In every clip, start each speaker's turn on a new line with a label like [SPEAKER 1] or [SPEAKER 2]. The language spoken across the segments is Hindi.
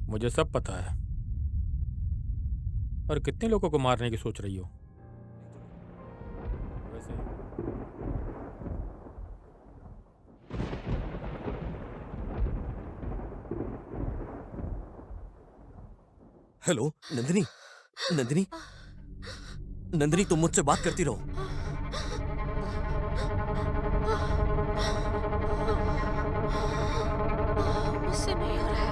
[SPEAKER 1] मुझे सब पता है। और कितने लोगों को मारने की सोच रही हो वैसे?
[SPEAKER 2] हेलो नंदिनी। नंदिनी। नंदिनी तुम मुझसे बात करती रहो।
[SPEAKER 3] मुझसे नहीं हो रहा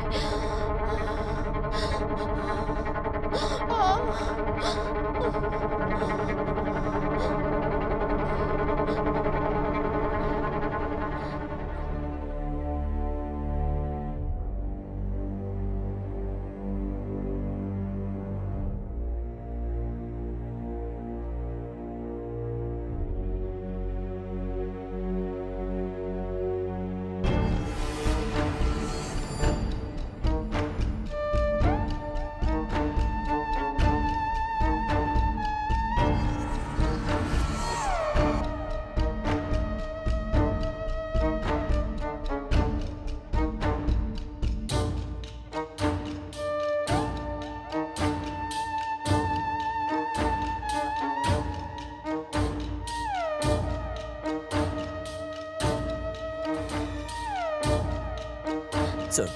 [SPEAKER 2] सर,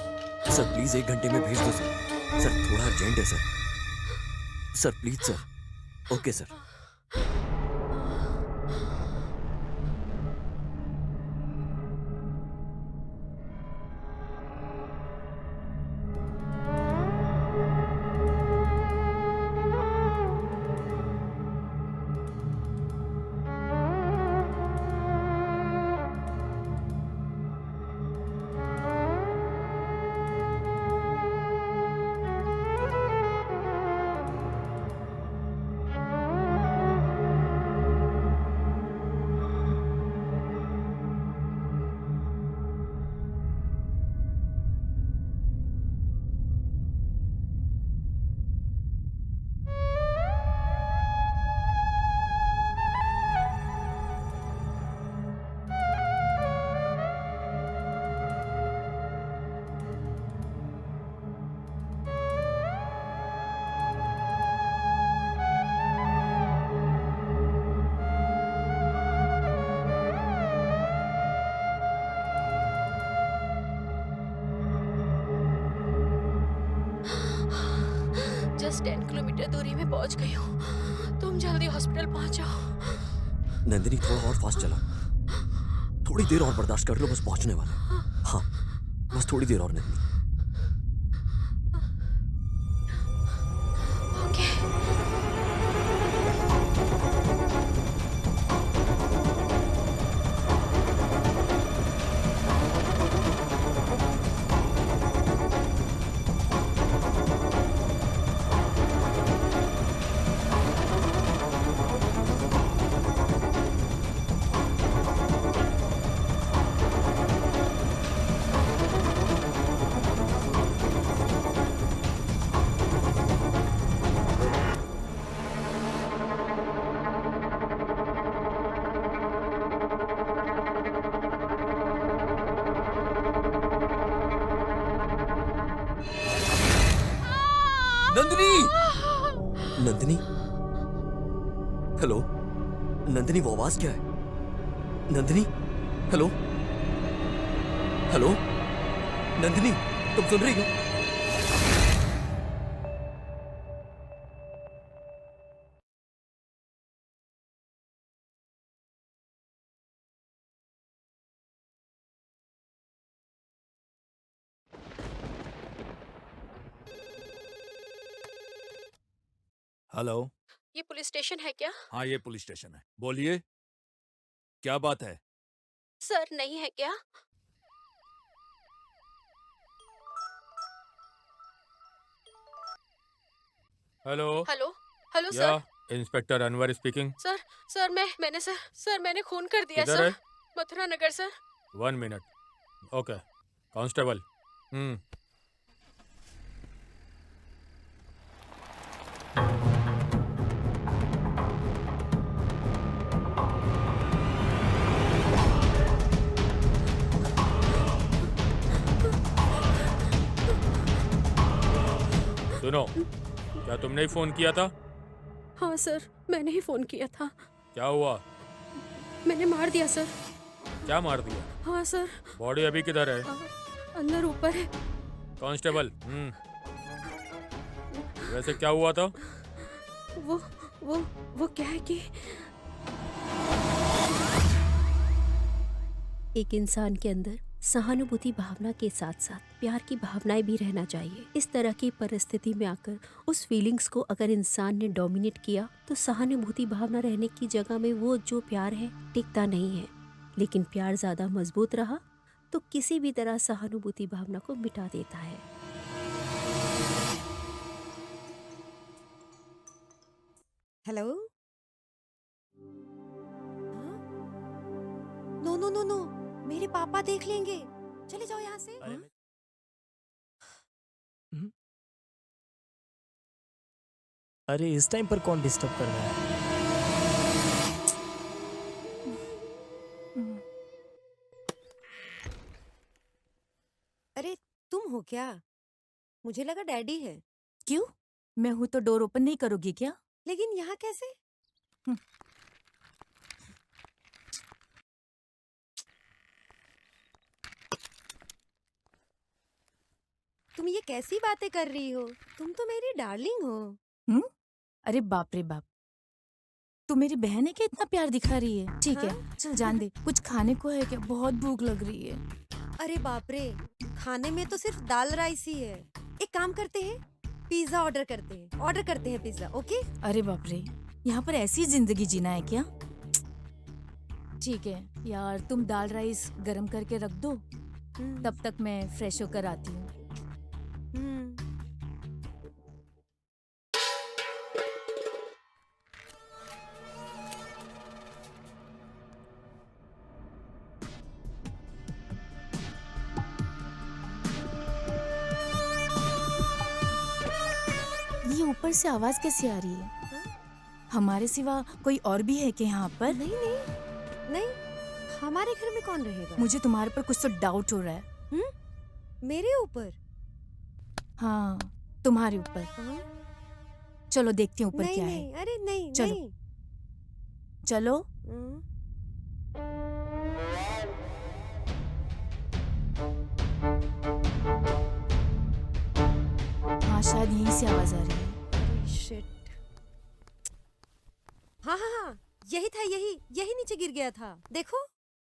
[SPEAKER 2] सर प्लीज 1 घंटे में भेज दो सर। सर थोड़ा अर्जेंट है sir. Sir please sir. Okay sir.
[SPEAKER 3] Just 10 kilometre दूरी में पहुंच गई हूँ। तुम जल्दी हॉस्पिटल पहुंचो।
[SPEAKER 2] नंदिनी थोड़ा और फास्ट चला। थोड़ी देर और बर्दाश्त कर लो, बस पहुंचने वाले हैं। हाँ, बस थोड़ी देर और नंदिनी।
[SPEAKER 3] ओके।
[SPEAKER 2] नंदिनी। नंदिनी। हेलो नंदिनी, वो आवाज क्या है? नंदिनी। हेलो। हेलो नंदिनी, तुम सुन रही हो?
[SPEAKER 4] हेलो।
[SPEAKER 3] ये पुलिस स्टेशन है क्या?
[SPEAKER 4] हाँ, ये पुलिस स्टेशन है। बोलिए, क्या बात है?
[SPEAKER 3] सर नहीं है क्या?
[SPEAKER 1] हेलो।
[SPEAKER 3] हेलो। हेलो
[SPEAKER 1] या
[SPEAKER 3] sir.
[SPEAKER 1] Inspector Anwar speaking.
[SPEAKER 3] Sir sir मैंने खून कर दिया
[SPEAKER 1] किधर
[SPEAKER 3] सर।
[SPEAKER 1] है?
[SPEAKER 3] मथुरा नगर सर।
[SPEAKER 1] 1 मिनट। ओके। कांस्टेबल। सुनो, क्या तुमने ही फोन किया था?
[SPEAKER 3] हाँ सर, मैंने ही फोन किया था।
[SPEAKER 1] क्या हुआ?
[SPEAKER 3] मैंने मार दिया सर।
[SPEAKER 1] क्या मार दिया?
[SPEAKER 3] हाँ सर।
[SPEAKER 1] बॉडी अभी किधर है?
[SPEAKER 3] अंदर ऊपर है।
[SPEAKER 1] कांस्टेबल। वैसे क्या हुआ था?
[SPEAKER 3] वो वो क्या है कि एक इंसान के अंदर सहानुभूति भावना के साथ साथ प्यार की भावनाएं भी रहना चाहिए। इस तरह की परिस्थिति में आकर उस फीलिंग्स को अगर इंसान ने डोमिनेट किया तो सहानुभूति भावना रहने की जगह में वो जो प्यार है टिकता नहीं है। लेकिन प्यार ज्यादा मजबूत रहा तो किसी भी तरह सहानुभूति भावना को मिटा देता है।
[SPEAKER 5] Hello. No no no no, मेरे पापा देख लेंगे। चले जाओ यहाँ से।
[SPEAKER 6] अरे इस टाइम पर कौन डिस्टर्ब कर रहा है?
[SPEAKER 5] अरे तुम हो क्या? मुझे लगा डैडी है।
[SPEAKER 7] क्यों? मैं हूं तो डोर ओपन नहीं करोगी क्या?
[SPEAKER 5] लेकिन यहाँ कैसे? तुम ये कैसी बातें कर रही हो? तुम तो मेरी डार्लिंग हो।
[SPEAKER 7] अरे बाप रे बाप, तू मेरी बहन है क्या इतना प्यार दिखा रही है? ठीक है, चल जान दे। कुछ खाने को है क्या? बहुत भूख लग रही है।
[SPEAKER 5] अरे बाप रे, खाने में तो सिर्फ दाल राइस ही है। एक काम करते हैं, पिज्जा ऑर्डर करते हैं पिज्जा। ओके?
[SPEAKER 7] अरे बाप रे, यहाँ पर ऐसी जिंदगी जीना है क्या? ठीक है यार, तुम दाल राइस गरम करके रख दो, तब तक मैं फ्रेश होकर आती हूँ। ये ऊपर से आवाज कैसी आ रही है? हमारे सिवा कोई और भी है क्या यहाँ पर?
[SPEAKER 5] नहीं नहीं नहीं, हमारे घर में कौन रहेगा?
[SPEAKER 7] मुझे तुम्हारे पर कुछ तो डाउट हो रहा है।
[SPEAKER 5] मेरे ऊपर?
[SPEAKER 7] हाँ, तुम्हारे ऊपर।
[SPEAKER 5] हाँ?
[SPEAKER 7] चलो देखती हूँ ऊपर
[SPEAKER 5] नहीं
[SPEAKER 7] क्या
[SPEAKER 5] नहीं,
[SPEAKER 7] है।
[SPEAKER 5] अरे नहीं
[SPEAKER 7] चलो।
[SPEAKER 5] नहीं।
[SPEAKER 7] चलो। हाँ, शायद यहीं से आवाज आ रही है।
[SPEAKER 5] अरे शिट। हाँ हाँ हाँ, यही था, यही नीचे गिर गया था। देखो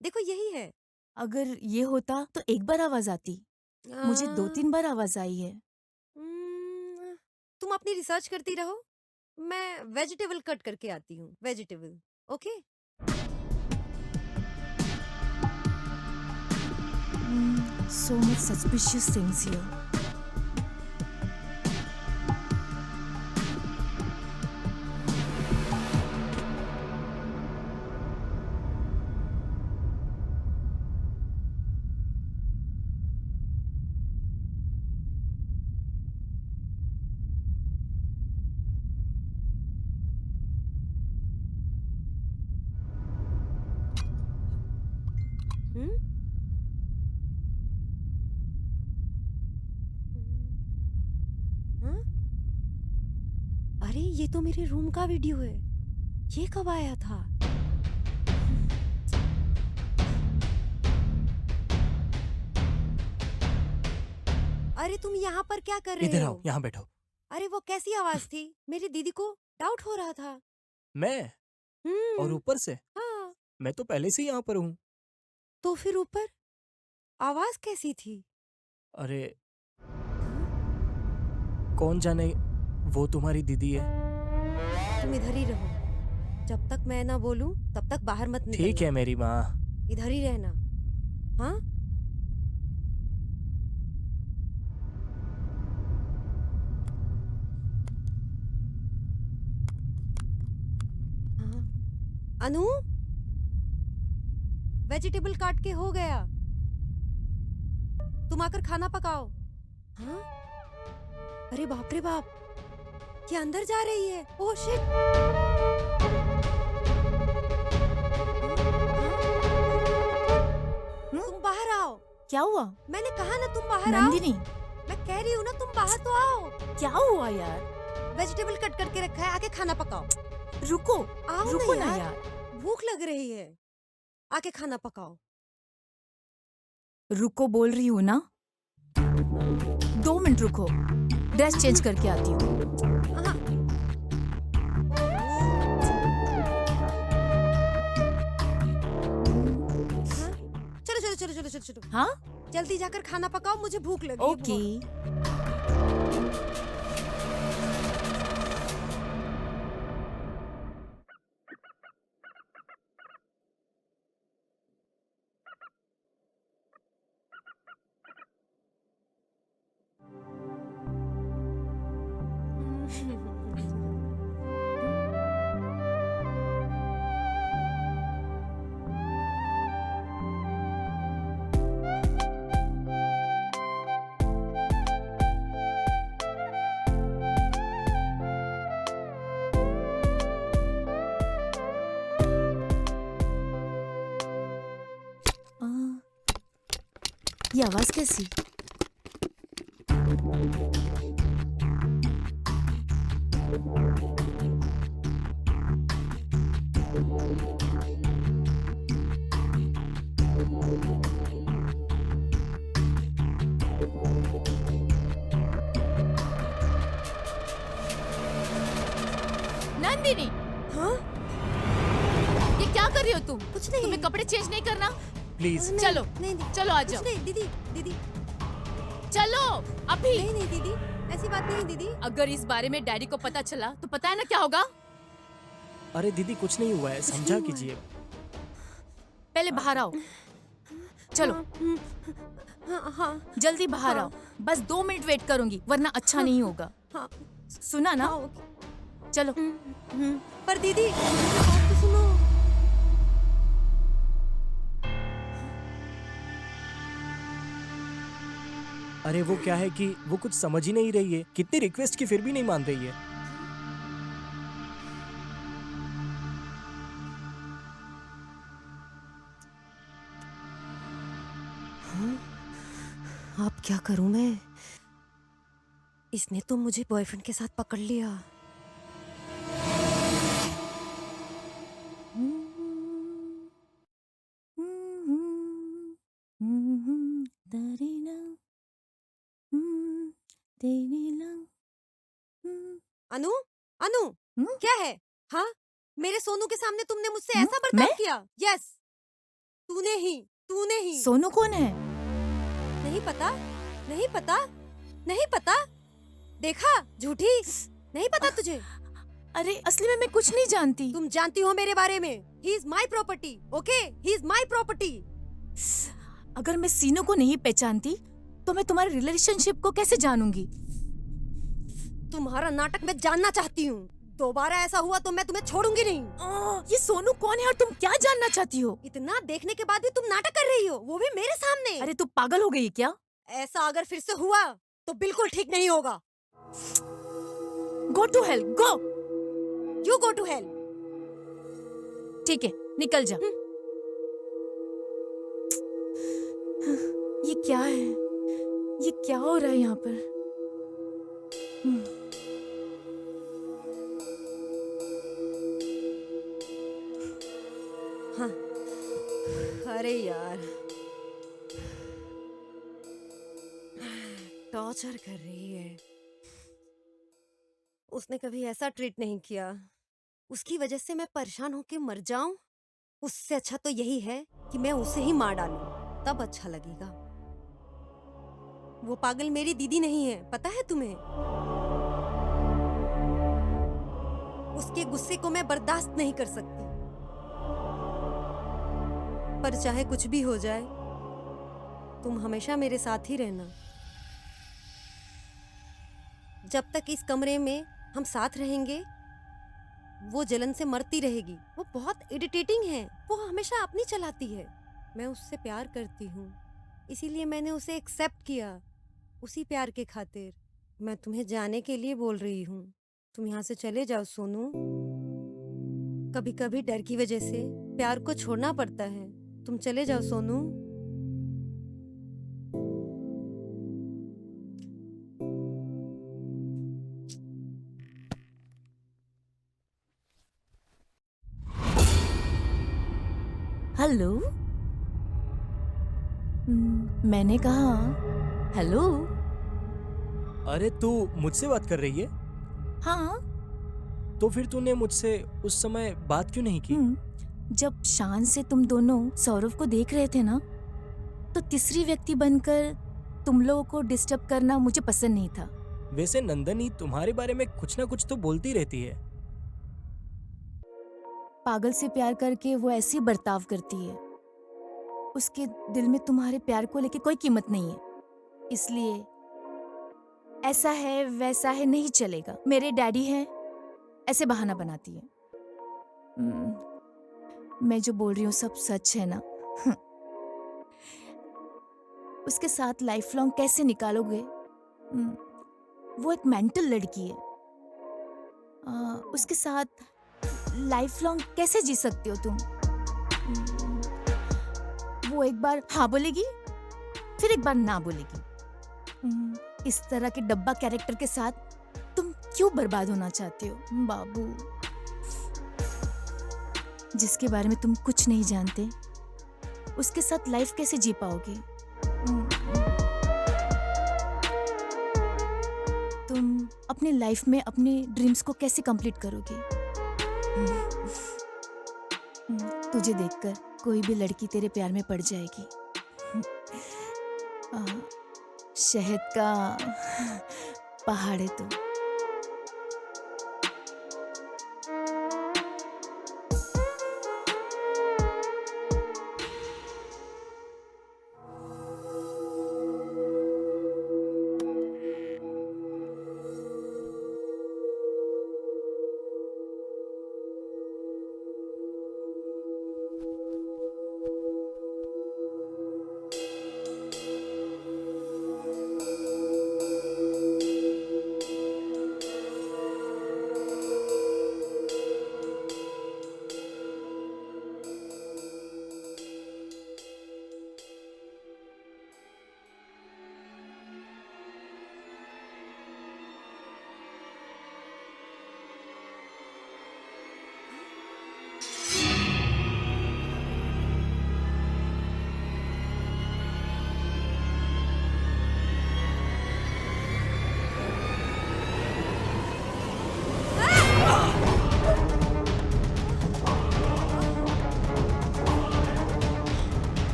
[SPEAKER 5] देखो, यही है।
[SPEAKER 7] अगर ये होता तो एक बार आवाज आती, मुझे 2-3 बार आवाज आई है।
[SPEAKER 5] तुम अपनी रिसर्च करती रहो, मैं वेजिटेबल कट करके आती हूँ। Vegetable, okay?
[SPEAKER 7] So much suspicious things here.
[SPEAKER 5] अरे ये तो मेरे रूम का वीडियो है। ये कब आया था? अरे तुम यहाँ पर क्या कर रहे
[SPEAKER 6] इधर
[SPEAKER 5] हो?
[SPEAKER 6] आओ, यहाँ बैठो।
[SPEAKER 5] अरे वो कैसी आवाज थी? मेरी दीदी को डाउट हो रहा था।
[SPEAKER 6] मैं? और ऊपर से?
[SPEAKER 5] हाँ।
[SPEAKER 6] मैं तो पहले से ही यहाँ पर हूँ।
[SPEAKER 5] तो फिर ऊपर आवाज कैसी थी?
[SPEAKER 6] अरे कौन जाने, वो तुम्हारी दीदी है।
[SPEAKER 5] तुम इधर ही रहो, जब तक मैं ना बोलूं तब तक बाहर मत निकलना।
[SPEAKER 6] ठीक है मेरी माँ।
[SPEAKER 5] इधर ही रहना। हाँ? हाँ। अनु, वेजिटेबल काट के हो गया, तुम आकर खाना पकाओ। हाँ? अरे बाप रे बाप, ये अंदर जा रही है। Oh shit. तुम बाहर आओ।
[SPEAKER 7] क्या हुआ?
[SPEAKER 5] मैंने कहा ना तुम बाहर आओ।
[SPEAKER 7] नंदिनी,
[SPEAKER 5] मैं कह रही हूँ ना तुम बाहर तो आओ।
[SPEAKER 7] क्या हुआ यार?
[SPEAKER 5] वेजिटेबल कट करके रखा है, आके खाना पकाओ।
[SPEAKER 7] रुको,
[SPEAKER 5] आओ
[SPEAKER 7] रुको
[SPEAKER 5] ना
[SPEAKER 7] ना
[SPEAKER 5] यार,
[SPEAKER 7] यार।
[SPEAKER 5] भूख लग रही है, आके खाना पकाओ।
[SPEAKER 7] रुको बोल रही हूँ ना। 2 मिनट रुको, ड्रेस चेंज करके आती हूँ।
[SPEAKER 5] हाँ। हाँ? चलो चलो चलो चलो चलो चलो,
[SPEAKER 7] हाँ,
[SPEAKER 5] जल्दी जाकर खाना पकाओ, मुझे भूख लगी है
[SPEAKER 7] ओके।
[SPEAKER 5] बहुत।
[SPEAKER 7] आ, ये आवाज कैसी? नंदिनी,
[SPEAKER 5] हाँ?
[SPEAKER 7] ये क्या कर रही हो तुम?
[SPEAKER 5] कुछ नहीं।
[SPEAKER 7] तुम्हें कपड़े चेंज नहीं करना?
[SPEAKER 6] प्लीज।
[SPEAKER 5] नहीं,
[SPEAKER 7] चलो,
[SPEAKER 5] नहीं, नहीं,
[SPEAKER 7] चलो आ
[SPEAKER 5] कुछ
[SPEAKER 7] जाओ।
[SPEAKER 5] नहीं, दीदी दीदी,
[SPEAKER 7] चलो अभी।
[SPEAKER 5] नहीं नहीं दीदी, ऐसी बात नहीं दीदी।
[SPEAKER 7] अगर इस बारे में डैडी को पता चला तो पता है ना क्या होगा?
[SPEAKER 6] अरे दीदी कुछ नहीं हुआ है, समझा
[SPEAKER 5] नहीं हुआ
[SPEAKER 6] कीजिए।
[SPEAKER 7] पहले बाहर आओ। चलो
[SPEAKER 5] हाँ हाँ
[SPEAKER 7] जल्दी बाहर
[SPEAKER 5] हाँ।
[SPEAKER 7] आओ। बस 2 मिनट वेट करूंगी वरना अच्छा नहीं होगा।
[SPEAKER 5] हाँ
[SPEAKER 7] सुना ना?
[SPEAKER 5] हाँ, ओके।
[SPEAKER 7] चलो।
[SPEAKER 5] पर दीदी बात तो सुनो।
[SPEAKER 6] अरे वो क्या है कि वो कुछ समझ ही नहीं रही है, कितनी रिक्वेस्ट की फिर भी नहीं मान रही है।
[SPEAKER 5] अब क्या करूं मैं? इसने तो मुझे बॉयफ्रेंड के साथ पकड़ लिया। अनु अनु क्या है? हाँ, मेरे सोनू के सामने तुमने मुझसे ऐसा बर्ताव
[SPEAKER 7] मैं?
[SPEAKER 5] किया? यस, तूने ही।
[SPEAKER 7] सोनू कौन है?
[SPEAKER 5] नहीं पता, नहीं पता, नहीं पता। देखा, झूठी। नहीं पता तुझे?
[SPEAKER 7] अरे असली में मैं कुछ नहीं जानती।
[SPEAKER 5] तुम जानती हो मेरे बारे में। He is my property, okay? He is my property.
[SPEAKER 7] अगर मैं सीनू को नहीं पहचानती तो मैं तुम्हारे रिलेशनशिप को कैसे जानूंगी?
[SPEAKER 5] तुम्हारा नाटक मैं जानना चाहती हूँ। दोबारा ऐसा हुआ तो मैं तुम्हें छोड़ूंगी नहीं।
[SPEAKER 7] ये सोनू कौन है और तुम क्या जानना चाहती हो?
[SPEAKER 5] इतना देखने के बाद भी तुम नाटक कर रही हो, वो भी मेरे सामने।
[SPEAKER 7] अरे तू पागल हो गई क्या?
[SPEAKER 5] ऐसा अगर फिर से हुआ तो बिल्कुल ठीक नहीं होगा।
[SPEAKER 7] Go to hell, go.
[SPEAKER 5] You go to hell.
[SPEAKER 7] ठीक है, निकल जा। ये क्या है? ये क्या हो रहा है यहाँ पर?
[SPEAKER 5] हाँ। अरे यार, टॉर्चर कर रही है। उसने कभी ऐसा ट्रीट नहीं किया। उसकी वजह से मैं परेशान होके मर जाऊं? उससे अच्छा तो यही है कि मैं उसे ही मार डालूं, तब अच्छा लगेगा। वो पागल मेरी दीदी नहीं है, पता है तुम्हें? उसके गुस्से को मैं बर्दाश्त नहीं कर सकती। पर चाहे कुछ भी हो जाए, तुम हमेशा मेरे साथ ही रहना। जब तक इस कमरे में हम साथ रहेंगे, वो जलन से मरती रहेगी। वो बहुत इरिटेटिंग है, वो हमेशा अपनी चलाती है। मैं उससे प्यार करती हूँ, इसीलिए मैंने उसे एक्सेप्ट किया। उसी प्यार के खातिर मैं तुम्हें जाने के लिए बोल रही हूँ। तुम यहाँ से चले जाओ सोनू। कभी कभी डर की वजह से प्यार को छोड़ना पड़ता है। तुम चले जाओ सोनू।
[SPEAKER 7] हेलो। मैंने कहा हेलो।
[SPEAKER 6] अरे तू मुझसे बात कर रही है?
[SPEAKER 7] हाँ।
[SPEAKER 6] तो फिर तूने मुझसे उस समय बात क्यों नहीं की?
[SPEAKER 7] जब शान से तुम दोनों सौरभ को देख रहे थे ना, तो तीसरी व्यक्ति बनकर तुम लोगों को डिस्टर्ब करना मुझे पसंद नहीं था।
[SPEAKER 6] वैसे नंदनी तुम्हारे बारे में कुछ ना कुछ तो बोलती रहती है।
[SPEAKER 7] पागल से प्यार करके वो ऐसी बर्ताव करती है। उसके दिल में तुम्हारे प्यार को लेके कोई कीमत नहीं है, इसलिए ऐसा है वैसा है नहीं चलेगा। मेरे डैडी हैं, ऐसे बहाना बनाती है। मैं जो बोल रही हूँ सब सच है ना? उसके साथ लाइफ लॉन्ग कैसे निकालोगे? वो एक मेंटल लड़की है। उसके साथ लाइफ लॉन्ग कैसे जी सकती हो तुम? वो एक बार हाँ बोलेगी, फिर एक बार ना बोलेगी। इस तरह के डब्बा कैरेक्टर के साथ तुम क्यों बर्बाद होना चाहते हो बाबू? जिसके बारे में तुम कुछ नहीं जानते, उसके साथ लाइफ कैसे जी पाओगे? तुम अपने लाइफ में अपने ड्रीम्स को कैसे कंप्लीट करोगे? तुझे देखकर कोई भी लड़की तेरे प्यार में पड़ जाएगी। शहद का पहाड़ है तू।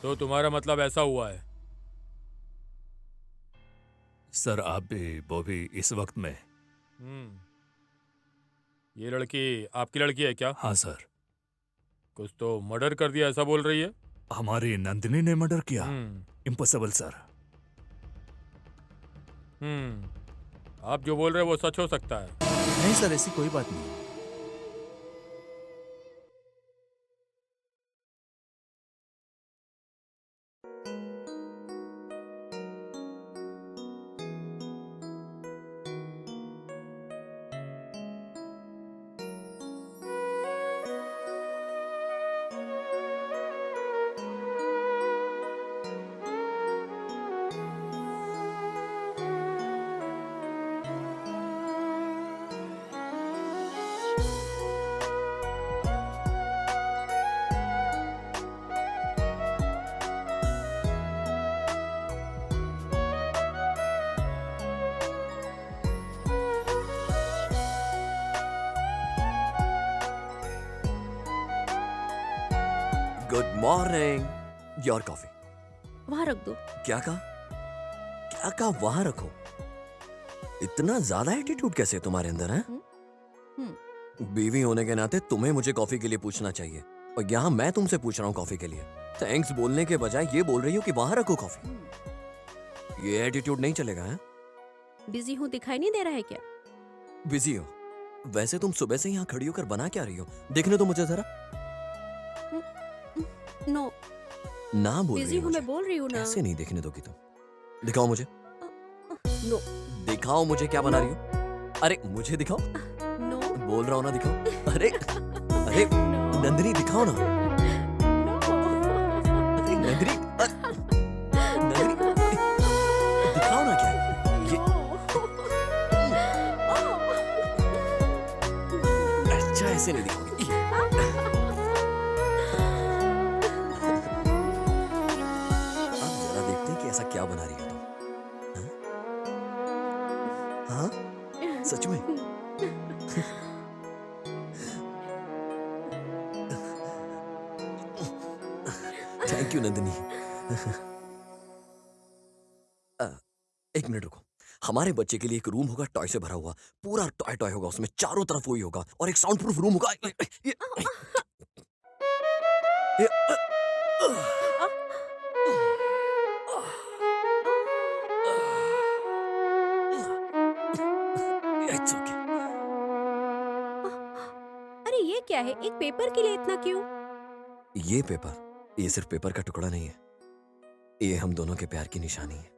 [SPEAKER 1] तो तुम्हारा मतलब ऐसा हुआ है?
[SPEAKER 4] सर आप भी वो भी इस वक्त में।
[SPEAKER 1] ये लड़की आपकी लड़की है क्या?
[SPEAKER 4] हाँ सर,
[SPEAKER 1] कुछ तो मर्डर कर दिया ऐसा बोल रही है।
[SPEAKER 4] हमारी नंदिनी ने मर्डर किया।
[SPEAKER 1] हम्म
[SPEAKER 4] इम्पॉसिबल सर।
[SPEAKER 1] आप जो बोल रहे हो वो सच हो सकता है।
[SPEAKER 8] नहीं सर, ऐसी कोई बात नहीं।
[SPEAKER 2] Good morning. Your coffee.
[SPEAKER 3] वहां रख दो।
[SPEAKER 2] क्या कहा? क्या कहा वहां रखो? इतना ज्यादा एटीट्यूड कैसे है तुम्हारे अंदर है? बीवी होने के नाते तुम्हें मुझे कॉफी के लिए पूछना चाहिए, और यहाँ मैं तुमसे पूछ रहा हूँ कॉफी के लिए। थैंक्स बोलने के बजाय ये बोल रही हो कि वहां रखो कॉफी। ये एटीट्यूड नहीं चलेगा है?
[SPEAKER 3] बिजी हूँ दिखाई नहीं दे रहा है क्या?
[SPEAKER 2] बिजी हो? वैसे तुम सुबह से यहाँ खड़ी होकर बना क्या रही हो? देखने दो मुझे जरा।
[SPEAKER 3] नो,
[SPEAKER 2] ना बोल
[SPEAKER 3] बिजी
[SPEAKER 2] रही हो
[SPEAKER 3] हूँ, मैं
[SPEAKER 2] मुझे।
[SPEAKER 3] बोल रही हूँ ना।
[SPEAKER 2] कैसे नहीं देखने दोगी तुम? दिखाओ मुझे।
[SPEAKER 3] नो
[SPEAKER 2] दिखाओ मुझे क्या बना रही हो। अरे मुझे दिखाओ।
[SPEAKER 3] नो
[SPEAKER 2] बोल रहा हूँ ना दिखाओ। अरे अरे
[SPEAKER 3] नो
[SPEAKER 2] नंदिनी दिखाओ ना। अरे नंदिनी नंदिनी दिखाओ ना क्या ये। अच्छा ऐसे नहीं दिखाओगी। अब जरा देखते हैं कि ऐसा क्या बना रही हो तुम। हाँ? हाँ? सच में? Thank you Nandini. एक मिनट रुको। हमारे बच्चे के लिए एक रूम होगा टॉय से भरा हुआ, पूरा टॉय टॉय होगा, उसमें चारों तरफ वही होगा, और एक साउंड प्रूफ रूम होगा। It's okay.
[SPEAKER 3] अरे ये क्या है? एक पेपर के लिए इतना क्यों?
[SPEAKER 2] ये पेपर, ये सिर्फ पेपर का टुकड़ा नहीं है, ये हम दोनों के प्यार की निशानी है।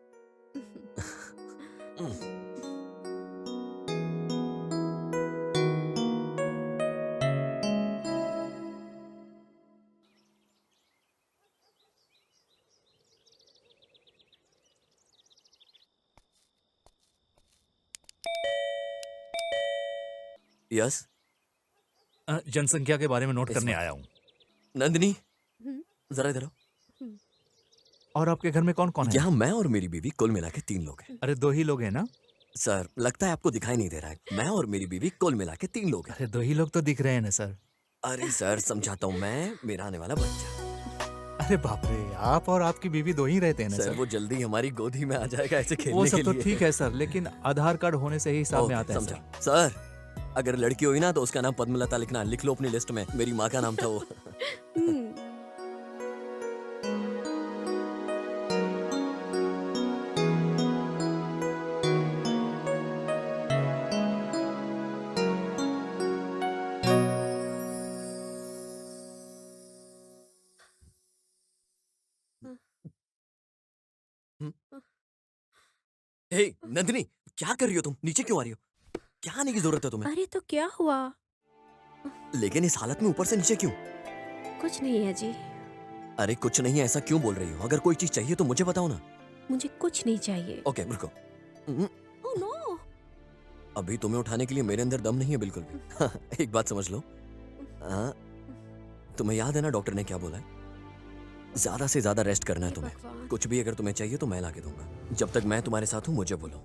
[SPEAKER 2] यस
[SPEAKER 8] जनसंख्या के बारे में नोट
[SPEAKER 2] इस
[SPEAKER 8] करने
[SPEAKER 2] वक्त।
[SPEAKER 8] आया हूँ।
[SPEAKER 2] नंदिनी,
[SPEAKER 3] हम्म।
[SPEAKER 2] जरा इधर आओ।
[SPEAKER 8] और आपके घर में कौन कौन है?
[SPEAKER 2] यहाँ मैं और मेरी बीवी कुल मिला के 3 लोग हैं।
[SPEAKER 8] अरे 2 ही लोग हैं ना?
[SPEAKER 2] सर लगता है आपको दिखाई नहीं दे रहा है। मैं और मेरी बीवी कुल मिला के 3 लोग हैं।
[SPEAKER 8] अरे 2 ही लोग तो दिख रहे हैं ना सर।
[SPEAKER 2] अरे सर समझाता हूँ मैं, मेरा आने वाला बच्चा।
[SPEAKER 8] अरे बाप रे, आप और आपकी बीवी 2 ही रहते हैं ना
[SPEAKER 2] सर
[SPEAKER 8] सर?
[SPEAKER 2] वो जल्दी हमारी गोदी में आ जाएगा ऐसे खेलने
[SPEAKER 8] वो
[SPEAKER 2] के
[SPEAKER 8] सब तो
[SPEAKER 2] लिए।
[SPEAKER 8] ठीक है सर, लेकिन आधार कार्ड होने से ही हिसाब में
[SPEAKER 2] ओके,
[SPEAKER 8] आता है
[SPEAKER 2] समझा।
[SPEAKER 8] सर।
[SPEAKER 2] सर अगर लड़की हुई ना तो उसका नाम पद्मलता लिखना, लिख लो अपनी लिस्ट में। मेरी माँ का नाम था वो।
[SPEAKER 3] हम्म,
[SPEAKER 2] हे नंदिनी, क्या कर रही हो तुम? नीचे क्यों आ रही हो? क्या आने की जरूरत है तुम्हें?
[SPEAKER 3] अरे तो क्या हुआ?
[SPEAKER 2] लेकिन इस हालत में ऊपर से नीचे क्यों?
[SPEAKER 3] कुछ नहीं है जी,
[SPEAKER 2] अरे कुछ नहीं है, ऐसा क्यों बोल रही हो? अगर कोई चीज चाहिए तो मुझे बताओ ना।
[SPEAKER 3] मुझे कुछ नहीं चाहिए।
[SPEAKER 2] ओके रुको।
[SPEAKER 3] Oh no.
[SPEAKER 2] अभी तुम्हें उठाने के लिए मेरे अंदर दम नहीं है बिल्कुल भी। एक बात समझ लो। हाँ, तुम्हें याद है ना डॉक्टर ने क्या बोला है? ज्यादा से ज्यादा रेस्ट करना है तुम्हें।
[SPEAKER 3] भगवान।
[SPEAKER 2] कुछ भी अगर तुम्हें चाहिए तो मैं ला के दूंगा। जब तक मैं तुम्हारे साथ हूँ मुझे बोलो।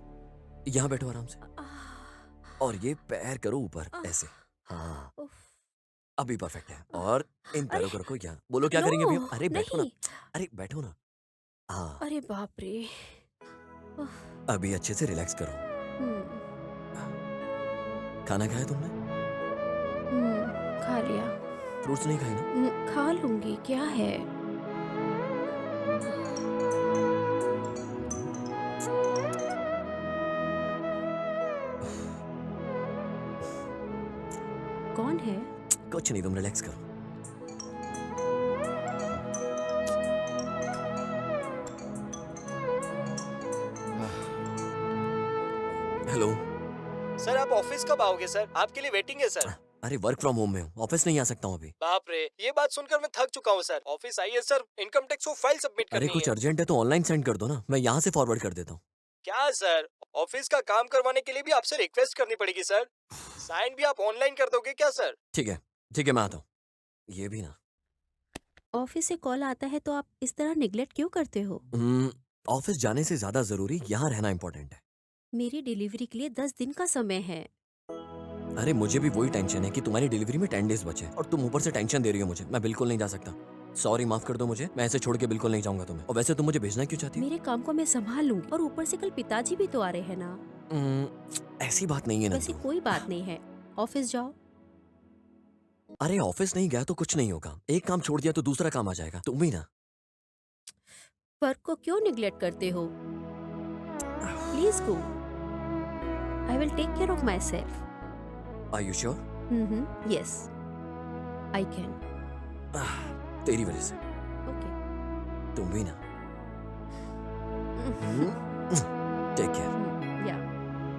[SPEAKER 2] यहाँ बैठो आराम से, और ये पैर करो ऊपर ऐसे। हाँ
[SPEAKER 3] उफ,
[SPEAKER 2] अभी परफेक्ट है। और इन पैरों को रखो यहाँ। बोलो क्या
[SPEAKER 3] नो,
[SPEAKER 2] करेंगे अभी हम? अरे बैठो ना।
[SPEAKER 3] नहीं।
[SPEAKER 2] अरे बैठो ना। हाँ
[SPEAKER 3] अरे बाप रे।
[SPEAKER 2] अभी अच्छे से रिलैक्स करो।
[SPEAKER 3] हम्म,
[SPEAKER 2] खाना खाया तुमने?
[SPEAKER 3] खा लिया।
[SPEAKER 2] फ्रूट्स नहीं खाए ना?
[SPEAKER 3] खा लूंगी, क्या है। कौन है?
[SPEAKER 2] कुछ नहीं, तुम रिलैक्स करो। हेलो।
[SPEAKER 6] सर आप ऑफिस कब आओगे सर? आपके लिए वेटिंग है सर।
[SPEAKER 2] अरे वर्क फ्रॉम होम में हूँ, ऑफिस नहीं आ सकता हूँ अभी।
[SPEAKER 6] बाप रे, ये बात सुनकर मैं थक चुका हूँ सर। ऑफिस आइए सर, इनकम टैक्स को फाइल सबमिट
[SPEAKER 2] अरे
[SPEAKER 6] करनी
[SPEAKER 2] कुछ
[SPEAKER 6] है।
[SPEAKER 2] अर्जेंट है तो ऑनलाइन सेंड कर दो ना, मैं यहाँ से फॉरवर्ड कर देता हूँ।
[SPEAKER 6] क्या सर, ऑफिस का काम करवाने के लिए भी आपसे रिक्वेस्ट करनी पड़ेगी सर? साइन भी आप ऑनलाइन कर दोगे क्या सर?
[SPEAKER 2] ठीक है, मैं आता हूँ। ये भी ना।
[SPEAKER 3] ऑफिस से कॉल आता है तो आप इस तरह निगलेक्ट क्यों करते हो?
[SPEAKER 2] ऑफिस जाने से ज्यादा जरूरी यहाँ रहना इंपॉर्टेंट है।
[SPEAKER 3] मेरी डिलीवरी के लिए 10 दिन का समय है।
[SPEAKER 2] अरे मुझे भी वही टेंशन है कि तुम्हारी डिलीवरी में 10 डेज बचे हैं और तुम ऊपर से टेंशन दे रही हो मुझे। मैं बिल्कुल नहीं जा सकता। सॉरी, माफ कर दो मुझे, मैं ऐसे छोड़ के बिल्कुल नहीं जाऊंगा तुम्हें। और वैसे तुम मुझे भेजना क्यों चाहती हो?
[SPEAKER 3] मेरे काम को मैं संभाल लूंगी और ऊपर से कल पिताजी भी तो आ रहे हैं ना।
[SPEAKER 2] ऐसी बात नहीं है ना।
[SPEAKER 3] वैसी कोई बात नहीं है, ऑफिस जाओ।
[SPEAKER 2] अरे ऑफिस नहीं गया तो कुछ नहीं होगा, एक काम छोड़ दिया तो दूसरा काम आ जाएगा। तुम भी ना।
[SPEAKER 3] वर्क को क्यों निगलेक्ट करते हो? Please go, I will take care of myself.
[SPEAKER 2] Are you sure?
[SPEAKER 3] Yes, I can.
[SPEAKER 2] तेरी वजह से।
[SPEAKER 3] ओके।
[SPEAKER 2] तुम भी ना। Take care.
[SPEAKER 3] या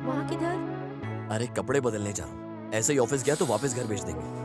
[SPEAKER 3] वहाँ किधर?
[SPEAKER 2] अरे कपड़े बदलने जा रहा हूँ, ऐसे ही ऑफिस गया तो वापस घर भेज देंगे।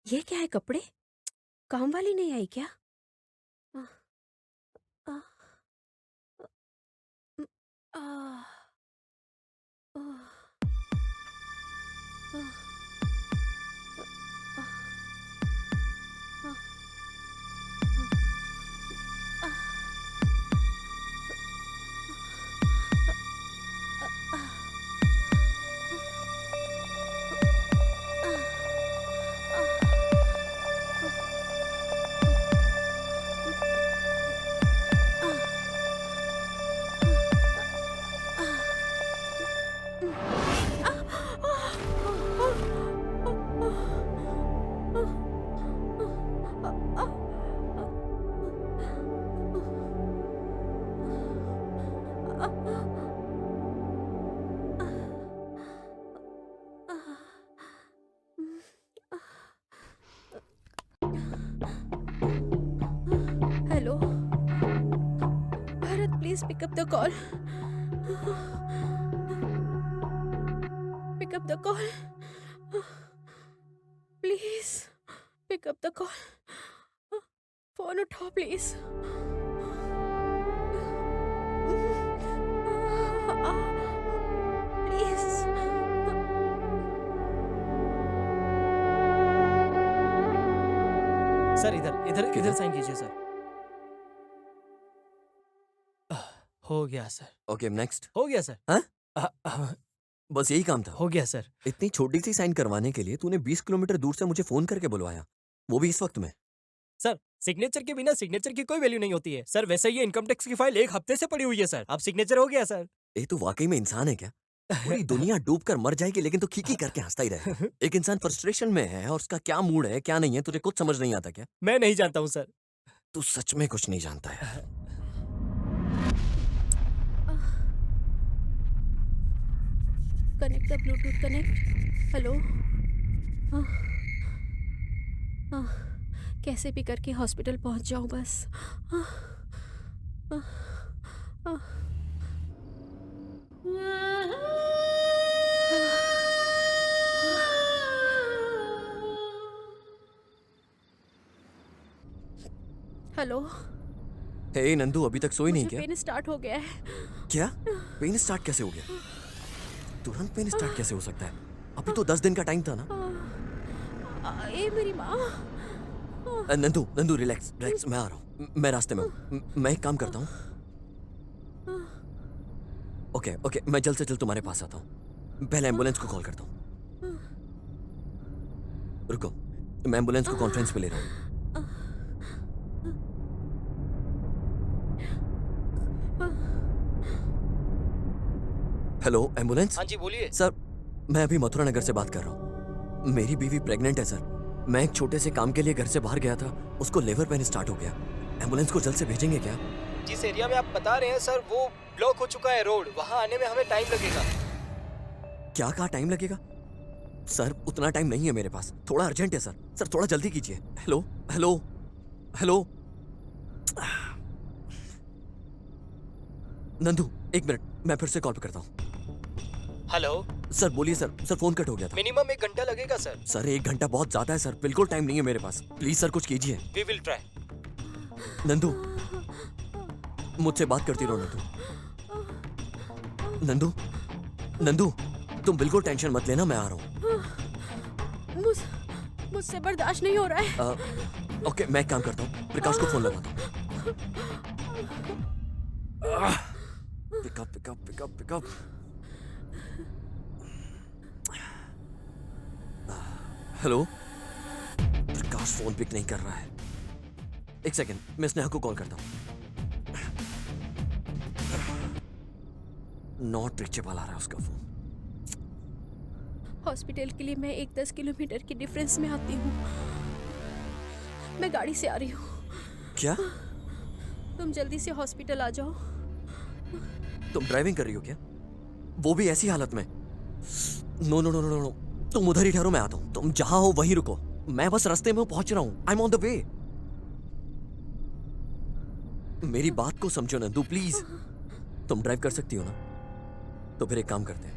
[SPEAKER 3] ये क्या है, कपड़े? काम वाली नहीं आई क्या? आ, आ, आ, आ, आ, hello Bharat, please pick up the call. Pick up the call, please pick up the call. Phone उठाओ प्लीज। प्लीज।
[SPEAKER 6] सर इधर इधर
[SPEAKER 2] किधर?
[SPEAKER 6] इधर साइन कीजिए सर। हो गया सर,
[SPEAKER 2] ओके नेक्स्ट।
[SPEAKER 6] हो गया सर।
[SPEAKER 2] हाँ?
[SPEAKER 6] हाँ,
[SPEAKER 2] बस यही काम था?
[SPEAKER 6] हो गया सर।
[SPEAKER 2] इतनी छोटी सी साइन करवाने के लिए तूने 20 किलोमीटर दूर से मुझे फोन करके बुलवाया, वो भी इस वक्त में।
[SPEAKER 6] सर सिग्नेचर के बिना सिग्नेचर की कोई वैल्यू नहीं होती है सर। वैसे ये इनकम टैक्स की फाइल 1 हफ्ते से पड़ी हुई है सर। अब सिग्नेचर हो गया सर।
[SPEAKER 2] ये तो वाकई में इंसान है क्या? पूरी दुनिया डूब कर मर जाएगी लेकिन तू खीखी करके हंसता ही रहे। एक इंसान फ्रस्ट्रेशन में है और उसका क्या मूड है क्या नहीं है तुझे कुछ समझ नहीं आता क्या?
[SPEAKER 6] मैं नहीं जानता हूँ सर।
[SPEAKER 2] तू सच में कुछ नहीं जानता है।
[SPEAKER 3] Connect the Bluetooth, connect. Hello. कैसे भी करके हॉस्पिटल पहुंच जाऊं बस। हेलो।
[SPEAKER 2] हे नंदू, अभी तक सोई नहीं
[SPEAKER 3] मुझे
[SPEAKER 2] क्या?
[SPEAKER 3] पेन स्टार्ट हो गया है।
[SPEAKER 2] क्या? पेन स्टार्ट कैसे हो गया? तुरंत पेन स्टार्ट कैसे हो सकता है? अभी तो 10 दिन का टाइम था ना।
[SPEAKER 3] ए मेरी माँ।
[SPEAKER 2] नंदू नंदू रिलैक्स रिलैक्स, मैं आ रहा हूँ, मैं रास्ते में हूँ। मैं एक काम करता हूँ। ओके ओके, मैं जल्द से जल्द तुम्हारे पास आता हूँ। पहले एम्बुलेंस को कॉल करता हूँ। रुको, मैं एम्बुलेंस को कॉन्फ्रेंस पे ले रहा हूँ। Hello ambulance.
[SPEAKER 6] हाँ जी बोलिए।
[SPEAKER 2] सर, मैं अभी मथुरा नगर से बात कर रहा हूँ। मेरी बीवी प्रेग्नेंट है सर। मैं एक छोटे से काम के लिए घर से बाहर गया था, उसको लेबर पेन स्टार्ट हो गया। एम्बुलेंस को जल्द से भेजेंगे क्या?
[SPEAKER 6] जिस एरिया में आप बता रहे हैं सर वो ब्लॉक हो चुका है रोड, वहाँ आने में हमें टाइम लगेगा।
[SPEAKER 2] क्या कहा टाइम लगेगा? सर उतना टाइम नहीं है मेरे पास, थोड़ा अर्जेंट है सर। सर थोड़ा जल्दी कीजिए। हेलो हेलो हेलो नंदू, एक मिनट, मैं फिर से कॉल करता हूँ।
[SPEAKER 6] हेलो
[SPEAKER 2] सर बोलिए सर। सर फोन कट हो गया था।
[SPEAKER 6] मिनिमम 1 घंटा लगेगा सर।
[SPEAKER 2] सर 1 घंटा बहुत ज्यादा है सर, बिल्कुल टाइम नहीं है मेरे पास। प्लीज सर कुछ कीजिए।
[SPEAKER 6] We will try.
[SPEAKER 2] नंदू, मुझसे बात करती रहो नंदू। नंदू नंदू, तुम बिल्कुल टेंशन मत लेना, मैं आ रहा हूँ।
[SPEAKER 3] मुझसे बर्दाश्त नहीं हो रहा है।
[SPEAKER 2] ओके, मैं एक काम करता हूँ, प्रकाश को फोन लगाता हूँ। Pickup pickup pickup pickup. Hello, Prakash phone pick नहीं कर रहा है। एक सेकंड, मैं स्नेहा को कॉल करता हूँ। नॉट रीचेबल आ रहा है उसका फोन।
[SPEAKER 3] हॉस्पिटल के लिए मैं 10 किलोमीटर की डिफरेंस में आती हूँ। मैं गाड़ी से आ रही हूँ।
[SPEAKER 2] क्या?
[SPEAKER 3] तुम जल्दी से हॉस्पिटल आ जाओ।
[SPEAKER 2] तुम ड्राइविंग कर रही हो क्या? वो भी ऐसी हालत में? No no no no no, तुम उधर ही ठहरो, मैं आता हूँ। तुम जहां हो वहीं रुको, मैं बस रास्ते में पहुंच रहा हूँ। I am on the way. मेरी बात को समझो नंदू प्लीज। तुम ड्राइव कर सकती हो ना? तो फिर एक काम करते हैं,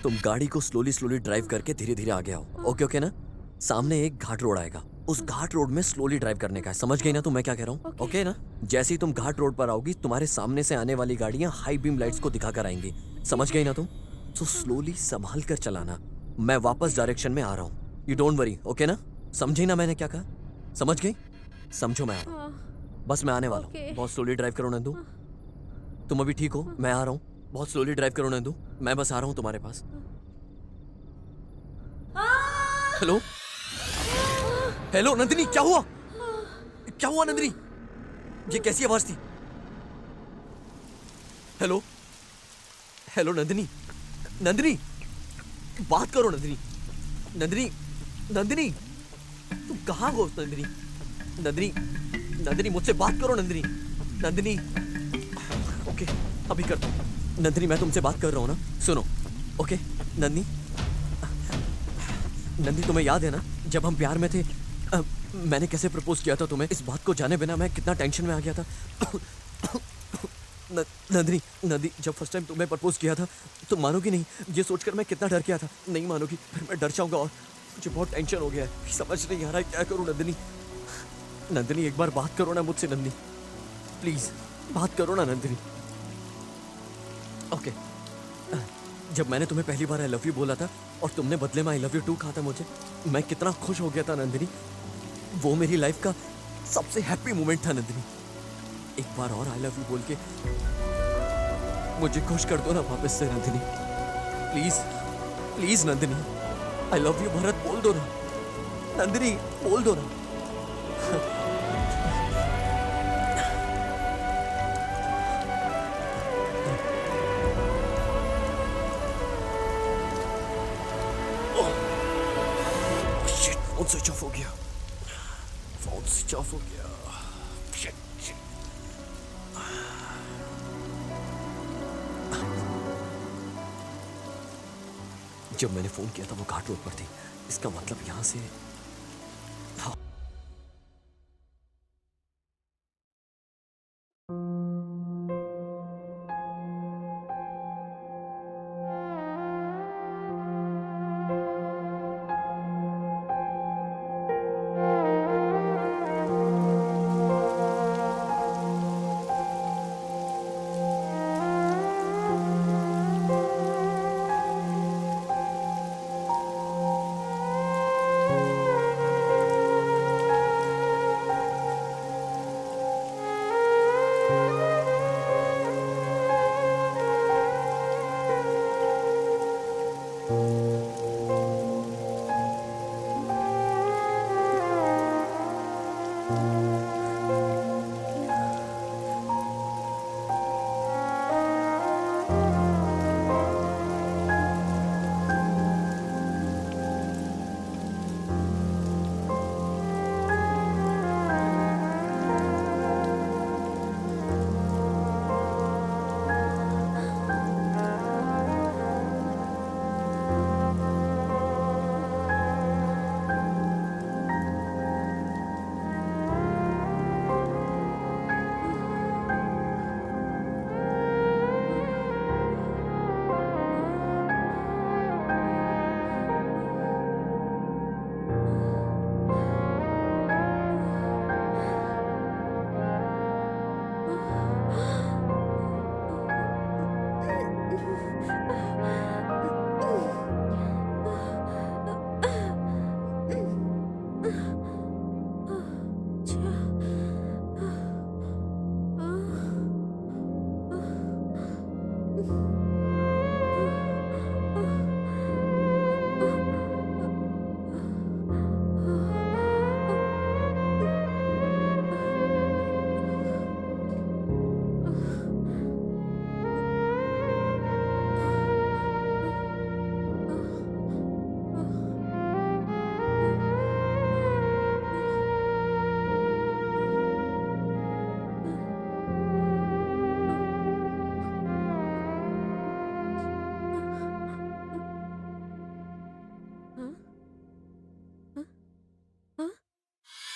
[SPEAKER 2] तुम गाड़ी को स्लोली स्लोली ड्राइव करके धीरे धीरे आगे आओ। ओके ओके ना? सामने एक घाट रोड आएगा, उस घाट रोड में स्लोली ड्राइव करने का है। समझ गई ना तुम मैं क्या कह रहा हूँ? ओके ना? जैसे ही तुम घाट रोड पर आओगी, तुम्हारे सामने से आने वाली गाड़ियां हाई बीम लाइट्स को दिखाकर आएंगी। समझ गई ना तुम? तो स्लोली संभाल कर चलाना। मैं वापस डायरेक्शन में आ रहा हूँ। यू डोंट वरी, ओके ना? समझी ना मैंने क्या कहा? समझ गई? समझो, मैं आ रहा हूँ। बस मैं आने वाला हूँ। बहुत स्लोली ड्राइव करो नंदू। तुम अभी ठीक हो? मैं आ रहा हूँ। बहुत स्लोली ड्राइव करो नंदू, मैं बस आ रहा हूँ तुम्हारे पास। हेलो हेलो नंदिनी, क्या हुआ? क्या हुआ नंदिनी? ये कैसी आवाज थी? हेलो हेलो नंदिनी, नंदिनी बात करो नंदिनी। नंदिनी नंदिनी, तुम कहाँ हो नंदिनी? नंदिनी नंदिनी मुझसे बात करो नंदिनी। नंदिनी, ओके अभी करता हूँ। नंदिनी मैं तुमसे बात कर रहा हूँ ना, सुनो। ओके नंदिनी, नंदी तुम्हें याद है ना जब हम प्यार में थे, मैंने कैसे प्रपोज किया था तुम्हें? इस बात को जाने बिना मैं कितना टेंशन में आ गया था। नंदिनी नंदी, जब फर्स्ट टाइम तुम्हें प्रपोज किया था तुम मानोगी नहीं, ये सोचकर मैं कितना डर गया था। नहीं मानोगी, फिर मैं डर जाऊंगा और मुझे बहुत टेंशन हो गया है। समझ नहीं आ रहा है क्या करूं नंदिनी। नंदिनी एक बार बात करो ना मुझसे नंदिनी, प्लीज बात करो ना नंदिनी। ओके, जब मैंने तुम्हें पहली बार आई लव यू बोला था और तुमने बदले में आई लव यू टू कहा था मुझे, मैं कितना खुश हो गया था नंदिनी। वो मेरी लाइफ का सबसे हैप्पी मोमेंट था नंदिनी। एक बार और आई लव यू बोल के मुझे खुश कर दो ना वापस से Nandini, please please Nandini. I love you Bharat बोल दो ना नंदिनी, बोल दो ना। फोन स्विच ऑफ हो गया, फोन स्विच ऑफ हो गया। Shit, shit. जब मैंने फोन किया था वो घाट रोड पर थी, इसका मतलब यहां से हाँ।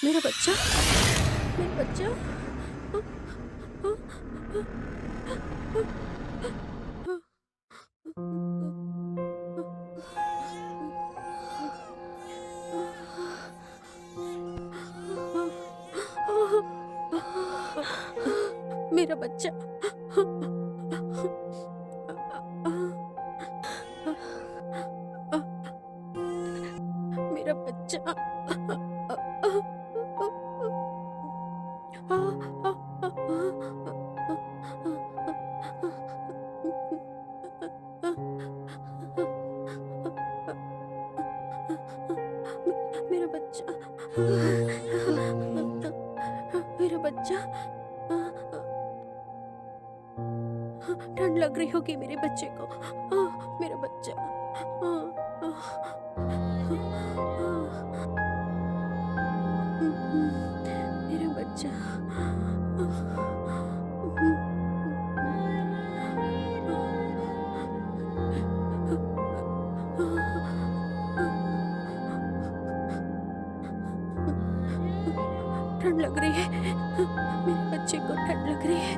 [SPEAKER 3] मेरा बच्चा, मेरा बच्चा। मेरा बच्चा। मेरा बच्चा। मेरा बच्चा। मेरा बच्चा। ठंड लग रही होगी मेरे बच्चे को। मेरा बच्चा। मेरा बच्चा। ठंड लग रही है मेरे बच्चे को, ठंड लग रही है।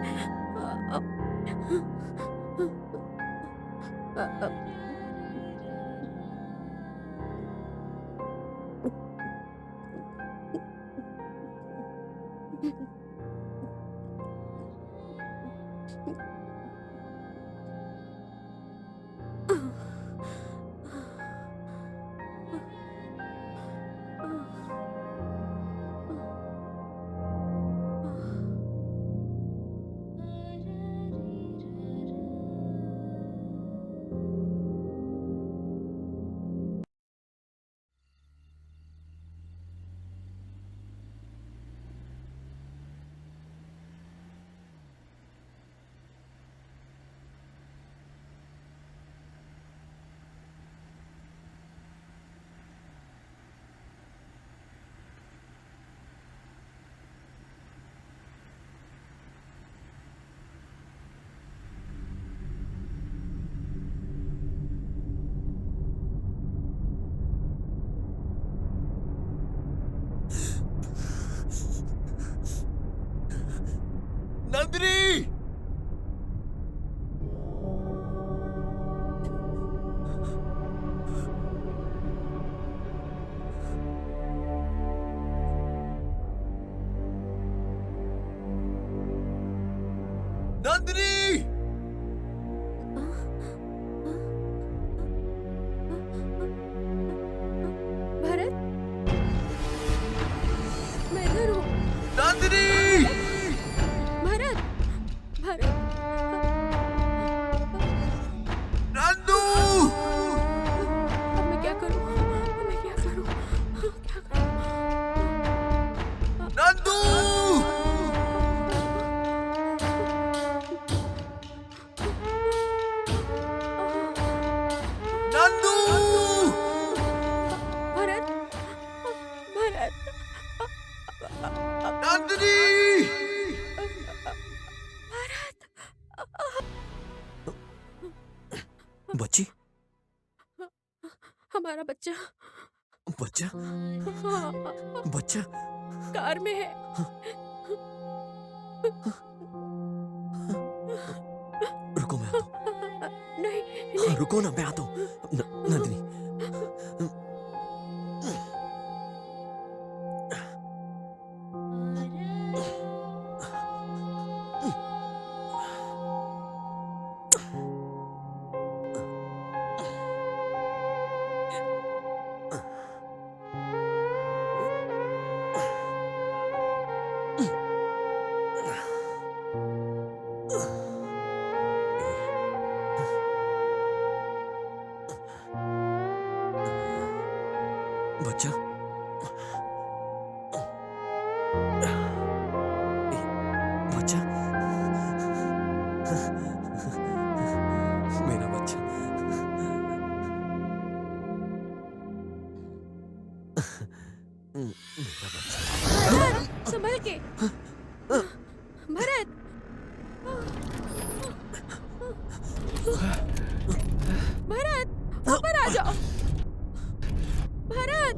[SPEAKER 2] नंदिनी! नंदिनी!
[SPEAKER 3] भरत, मैं इधर हूँ।
[SPEAKER 2] नंदिनी!
[SPEAKER 3] भरत, भरत।
[SPEAKER 2] नंदू!
[SPEAKER 3] अब मैं क्या करूँ? अब मैं क्या करूँ? क्या करूँ?
[SPEAKER 2] नंदू! नंदू!
[SPEAKER 3] भरत, भरत।
[SPEAKER 2] नंदिनी! बच्ची,
[SPEAKER 3] हमारा बच्चा।
[SPEAKER 2] बच्चा,
[SPEAKER 3] हाँ,
[SPEAKER 2] बच्चा।
[SPEAKER 3] कार में है।
[SPEAKER 2] रुको, मैं आता हूँ।
[SPEAKER 3] नहीं,
[SPEAKER 2] हाँ,
[SPEAKER 3] नहीं।
[SPEAKER 2] रुको ना, मैं आता हूँ। नंदिनी। बच्चा, बच्चा, मेरा बच्चा। मेरा बच्चा।
[SPEAKER 3] भरत, संभल के। भरत। भरत, ऊपर आ जाओ। भरत।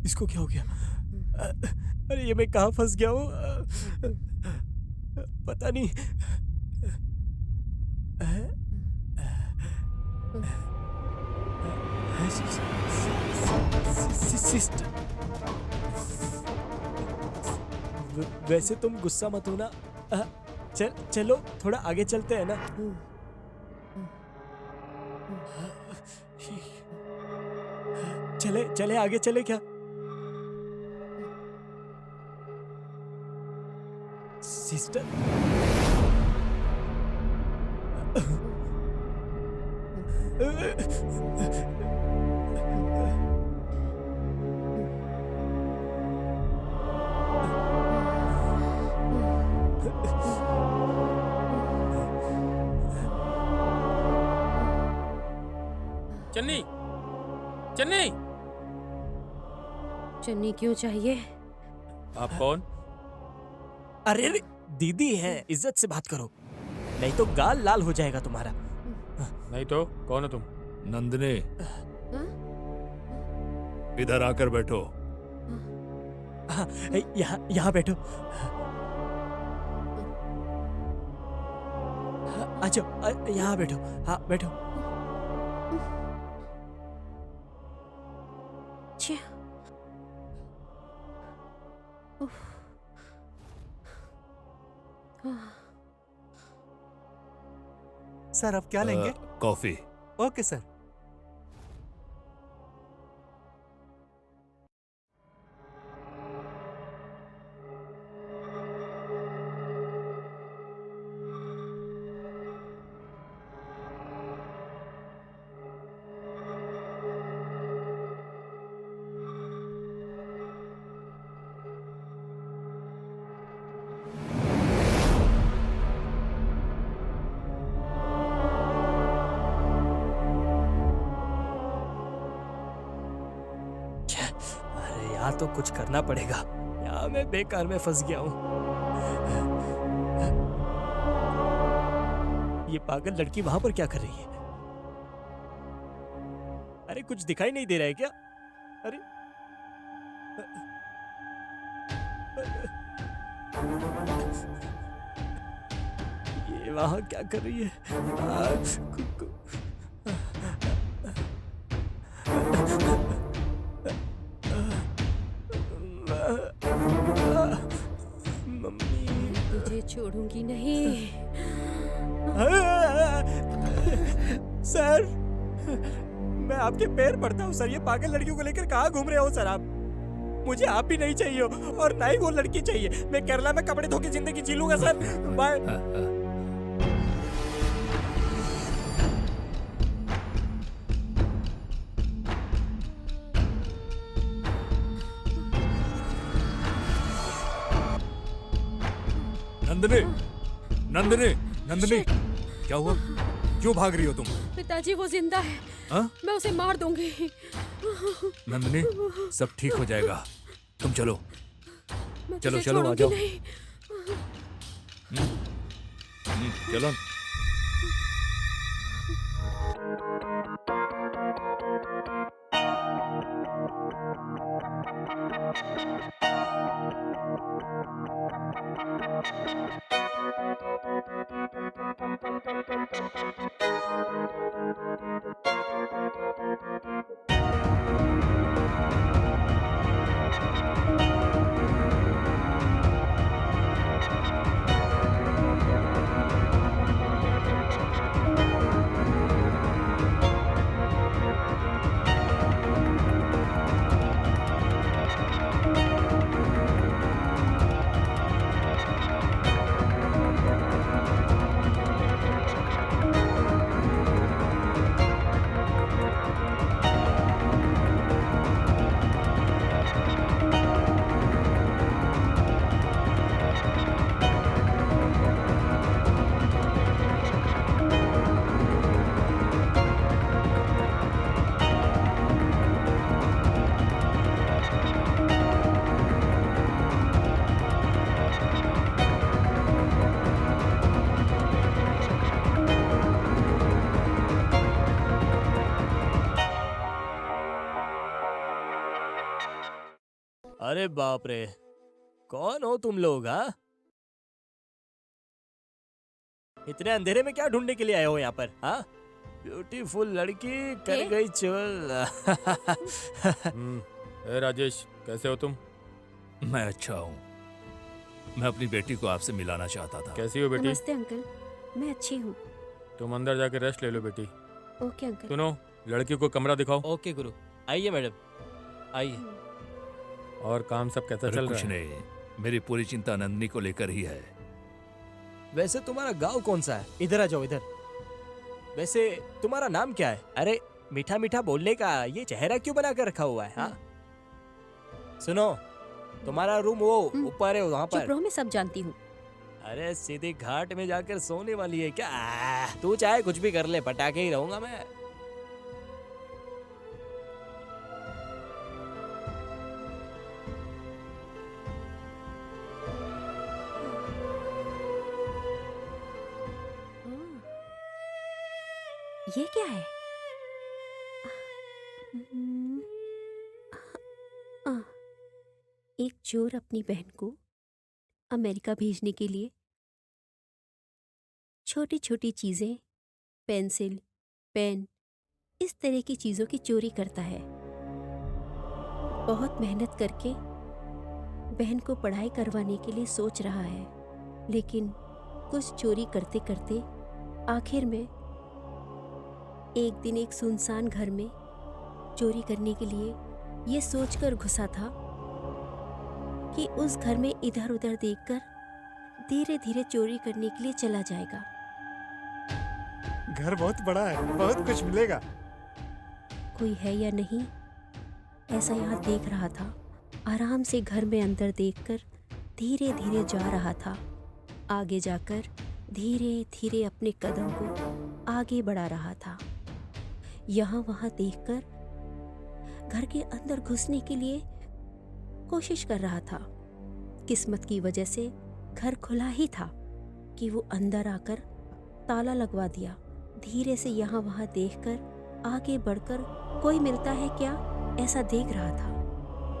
[SPEAKER 6] इसको क्या हो गया? अरे ये मैं कहाँ फंस गया हूँ? पता नहीं। सिस्टर, वैसे तुम गुस्सा मत हो ना। चलो थोड़ा आगे चलते हैं ना। चले आगे चले क्या? सिस्टर,
[SPEAKER 1] चन्नी, चन्नी,
[SPEAKER 3] चन्नी क्यों चाहिए?
[SPEAKER 1] आप कौन?
[SPEAKER 6] अरे दीदी है, इज्जत से बात करो, नहीं तो गाल लाल हो जाएगा तुम्हारा।
[SPEAKER 1] नहीं तो कौन हो तुम?
[SPEAKER 4] नंदिनी, इधर आकर बैठो।
[SPEAKER 6] हाँ, यहाँ बैठो। अच्छा, यहाँ बैठो। हाँ बैठो।
[SPEAKER 3] छे। उफ।
[SPEAKER 8] सर आप क्या लेंगे?
[SPEAKER 4] कॉफी।
[SPEAKER 8] Okay sir.
[SPEAKER 6] यहाँ तो कुछ करना पड़ेगा, यहाँ मैं बेकार में फंस गया हूँ। ये पागल लड़की वहां पर क्या कर रही है? अरे कुछ दिखाई नहीं दे रहा है क्या? अरे ये वहां क्या कर रही है?
[SPEAKER 3] तुझे छोड़ूंगी नहीं।
[SPEAKER 6] सर, मैं आपके पैर पड़ता हूँ सर। ये पागल लड़कियों को लेकर कहाँ घूम रहे हो सर आप? मुझे आप भी नहीं चाहिए और ना ही वो लड़की चाहिए। मैं केरला में कपड़े धो के जिंदगी जी लूंगा सर। बाय।
[SPEAKER 4] नंदिनी, नंदिनी, नंदिनी, क्या हुआ? क्यों भाग रही हो तुम?
[SPEAKER 3] पिताजी वो जिंदा है।
[SPEAKER 4] हाँ?
[SPEAKER 3] मैं उसे मार दूंगी।
[SPEAKER 4] नंदिनी, सब ठीक हो जाएगा। तुम चलो,
[SPEAKER 3] मैं
[SPEAKER 4] चलो
[SPEAKER 3] तुझे
[SPEAKER 4] चलो आ
[SPEAKER 3] छोड़ूंगी
[SPEAKER 4] जाओ।
[SPEAKER 3] नहीं।
[SPEAKER 4] चलो।
[SPEAKER 6] अरे बाप रे, कौन हो तुम लोग? हाँ, इतने अंधेरे में क्या ढूंढने के लिए आए हो यहाँ पर? हाँ, ब्यूटीफुल लड़की कर
[SPEAKER 3] ये?
[SPEAKER 6] गई चोल।
[SPEAKER 1] ए राजेश, कैसे हो तुम?
[SPEAKER 4] मैं अच्छा हूँ। मैं अपनी बेटी को आपसे मिलाना चाहता था।
[SPEAKER 1] कैसी हो बेटी?
[SPEAKER 3] नमस्ते अंकल, मैं अच्छी हूँ।
[SPEAKER 1] तुम अंदर जाके रेस्ट ले लो बेटी।
[SPEAKER 3] Okay uncle.
[SPEAKER 1] सुनो, लड़की को कमरा दिखाओ।
[SPEAKER 6] ओके गुरु, आइए मैडम, आइए।
[SPEAKER 1] और काम सब कैसा
[SPEAKER 4] अरे
[SPEAKER 1] चल
[SPEAKER 4] कुछ
[SPEAKER 1] रहा है?
[SPEAKER 4] नहीं, मेरी पूरी चिंता नंदिनी को लेकर ही है।
[SPEAKER 6] वैसे तुम्हारा गांव कौन सा है? इधर आ जाओ इधर। वैसे तुम्हारा नाम क्या है? अरे मीठा मीठा बोलने का ये चेहरा क्यों बना कर रखा हुआ है? हाँ, सुनो, तुम्हारा रूम वो ऊपर है, वहाँ
[SPEAKER 3] चुप
[SPEAKER 6] पर।
[SPEAKER 3] रहो, मैं सब जानती हूँ।
[SPEAKER 6] अरे सीधे घाट में जाकर सोने वाली है क्या? तू चाहे कुछ भी कर ले, पटाखे ही रहूंगा मैं।
[SPEAKER 3] ये क्या है? हम्म, आ, एक चोर अपनी बहन को अमेरिका भेजने के लिए छोटी छोटी चीजें, पेंसिल, पेन, इस तरह की चीजों की चोरी करता है। बहुत मेहनत करके बहन को पढ़ाई करवाने के लिए सोच रहा है, लेकिन कुछ चोरी करते करते आखिर में एक दिन एक सुनसान घर में चोरी करने के लिए ये सोचकर घुसा था कि उस घर में इधर उधर देखकर धीरे धीरे चोरी करने के लिए चला जाएगा।
[SPEAKER 9] घर बहुत बड़ा है, बहुत कुछ मिलेगा।
[SPEAKER 3] कोई है या नहीं, ऐसा यहाँ देख रहा था। आराम से घर में अंदर देखकर धीरे धीरे जा रहा था। आगे जाकर धीरे धीरे अपने कदम को आगे बढ़ा रहा था। यहाँ वहाँ देखकर घर के अंदर घुसने के लिए कोशिश कर रहा था। किस्मत की वजह से घर खुला ही था कि वो अंदर आकर ताला लगवा दिया। धीरे से यहाँ वहाँ देखकर आगे बढ़कर कोई मिलता है क्या, ऐसा देख रहा था।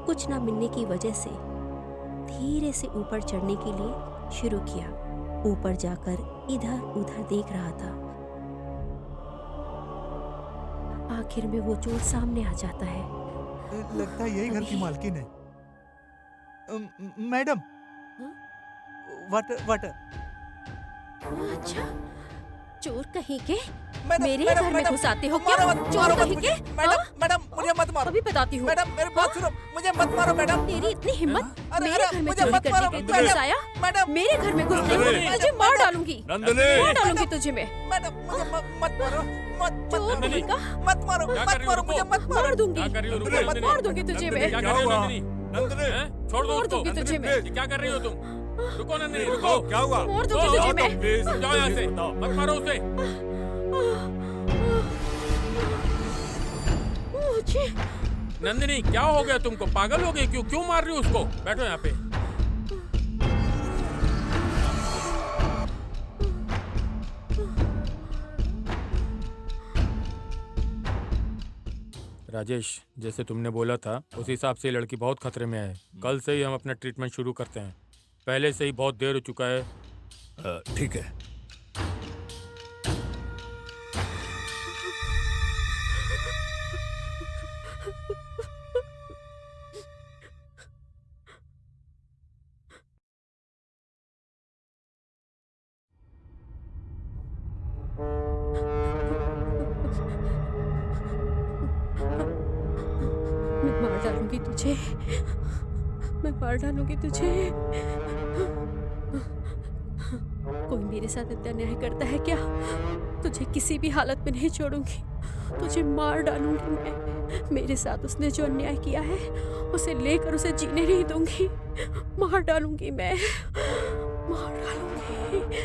[SPEAKER 3] कुछ ना मिलने की वजह से धीरे से ऊपर चढ़ने के लिए शुरू किया। ऊपर जाकर इधर उधर देख रहा था। आखिर में वो चोर सामने आ जाता है।
[SPEAKER 8] लगता है यही घर की
[SPEAKER 3] अभी-
[SPEAKER 8] मालकिन है। मैडम,
[SPEAKER 3] हाँ?
[SPEAKER 8] Water water.
[SPEAKER 3] अच्छा, चोर कहीं के
[SPEAKER 6] मैडम,
[SPEAKER 3] मेरे
[SPEAKER 6] मैडम,
[SPEAKER 3] घर में
[SPEAKER 6] मैडम,
[SPEAKER 3] घुसाते हो
[SPEAKER 6] मारो
[SPEAKER 3] क्या?
[SPEAKER 6] मत,
[SPEAKER 3] चोर
[SPEAKER 6] मारो मत
[SPEAKER 3] कहीं
[SPEAKER 6] मुझे।
[SPEAKER 3] के?
[SPEAKER 6] मैडम,
[SPEAKER 3] हाँ?
[SPEAKER 6] मैडम, मुझे मत मारो।
[SPEAKER 3] अभी बताती हूँ।
[SPEAKER 6] मैडम, मेरी बात सुनो, मुझे मत मारो मैडम।
[SPEAKER 3] तेरी इतनी हिम्मत
[SPEAKER 6] अरे,
[SPEAKER 3] मेरे
[SPEAKER 6] अरे,
[SPEAKER 3] घर में
[SPEAKER 6] मुझे
[SPEAKER 3] चोरी
[SPEAKER 6] मत
[SPEAKER 3] करने
[SPEAKER 6] मारो,
[SPEAKER 3] के लिए
[SPEAKER 6] मैडम।
[SPEAKER 3] घुसाया?
[SPEAKER 6] मैडम,
[SPEAKER 3] मेरे घर में घुसने
[SPEAKER 1] नंदिनी।
[SPEAKER 3] को तुझे मार डालूंगी।
[SPEAKER 1] नंदिनी,
[SPEAKER 3] मार डालूंगी तुझे मैं।
[SPEAKER 6] मैडम, मुझे मत मारो, मत
[SPEAKER 3] चोर
[SPEAKER 6] मत
[SPEAKER 3] कहीं का
[SPEAKER 6] मत मारो,
[SPEAKER 1] क्या
[SPEAKER 6] मत
[SPEAKER 1] कर रही हो?
[SPEAKER 6] मारो, मुझे
[SPEAKER 1] रुको।
[SPEAKER 6] मत मारो।
[SPEAKER 3] मार दूंगी।
[SPEAKER 1] क्या कर रही हो? रुको,
[SPEAKER 6] मुझे मत
[SPEAKER 1] नंदिनी।
[SPEAKER 3] मार दूंगी तुझे
[SPEAKER 1] नंदिनी,
[SPEAKER 3] मैं।
[SPEAKER 1] क्या
[SPEAKER 8] क्या
[SPEAKER 1] कर रही हो
[SPEAKER 8] हुआ?
[SPEAKER 1] नंदिनी? नंदिनी, हैं? छोड़ दो
[SPEAKER 3] मार
[SPEAKER 1] उसको।
[SPEAKER 3] दूंगी तुझे मैं।
[SPEAKER 1] ये क्या कर रही हो तुम? रुको नंदिनी, रुको।
[SPEAKER 8] क्या हुआ?
[SPEAKER 3] मार दूंगी
[SPEAKER 1] रुको,
[SPEAKER 3] तुझे मैं।
[SPEAKER 1] प्लीज जाओ यहाँ से, मत मारो उसे।
[SPEAKER 3] मुझे
[SPEAKER 1] नंदिनी, क्या हो गया तुमको? पागल हो गई? क्यों क्यों मार रही हो उसको? बैठो यहाँ पे। राजेश, जैसे तुमने बोला था उस हिसाब से ये लड़की बहुत खतरे में है। कल से ही हम अपना ट्रीटमेंट शुरू करते हैं। पहले से ही बहुत देर हो चुका है।
[SPEAKER 4] ठीक है।
[SPEAKER 3] मैं मार डालूंगी तुझे। मैं मार डालूंगी तुझे। कोई मेरे साथ इतना न्याय करता है क्या? तुझे किसी भी हालत में नहीं छोड़ूंगी। तुझे मार डालूंगी मैं। मेरे साथ उसने जो अन्याय किया है उसे लेकर उसे जीने नहीं दूंगी। मार डालूंगी मैं। मार डालूंगी।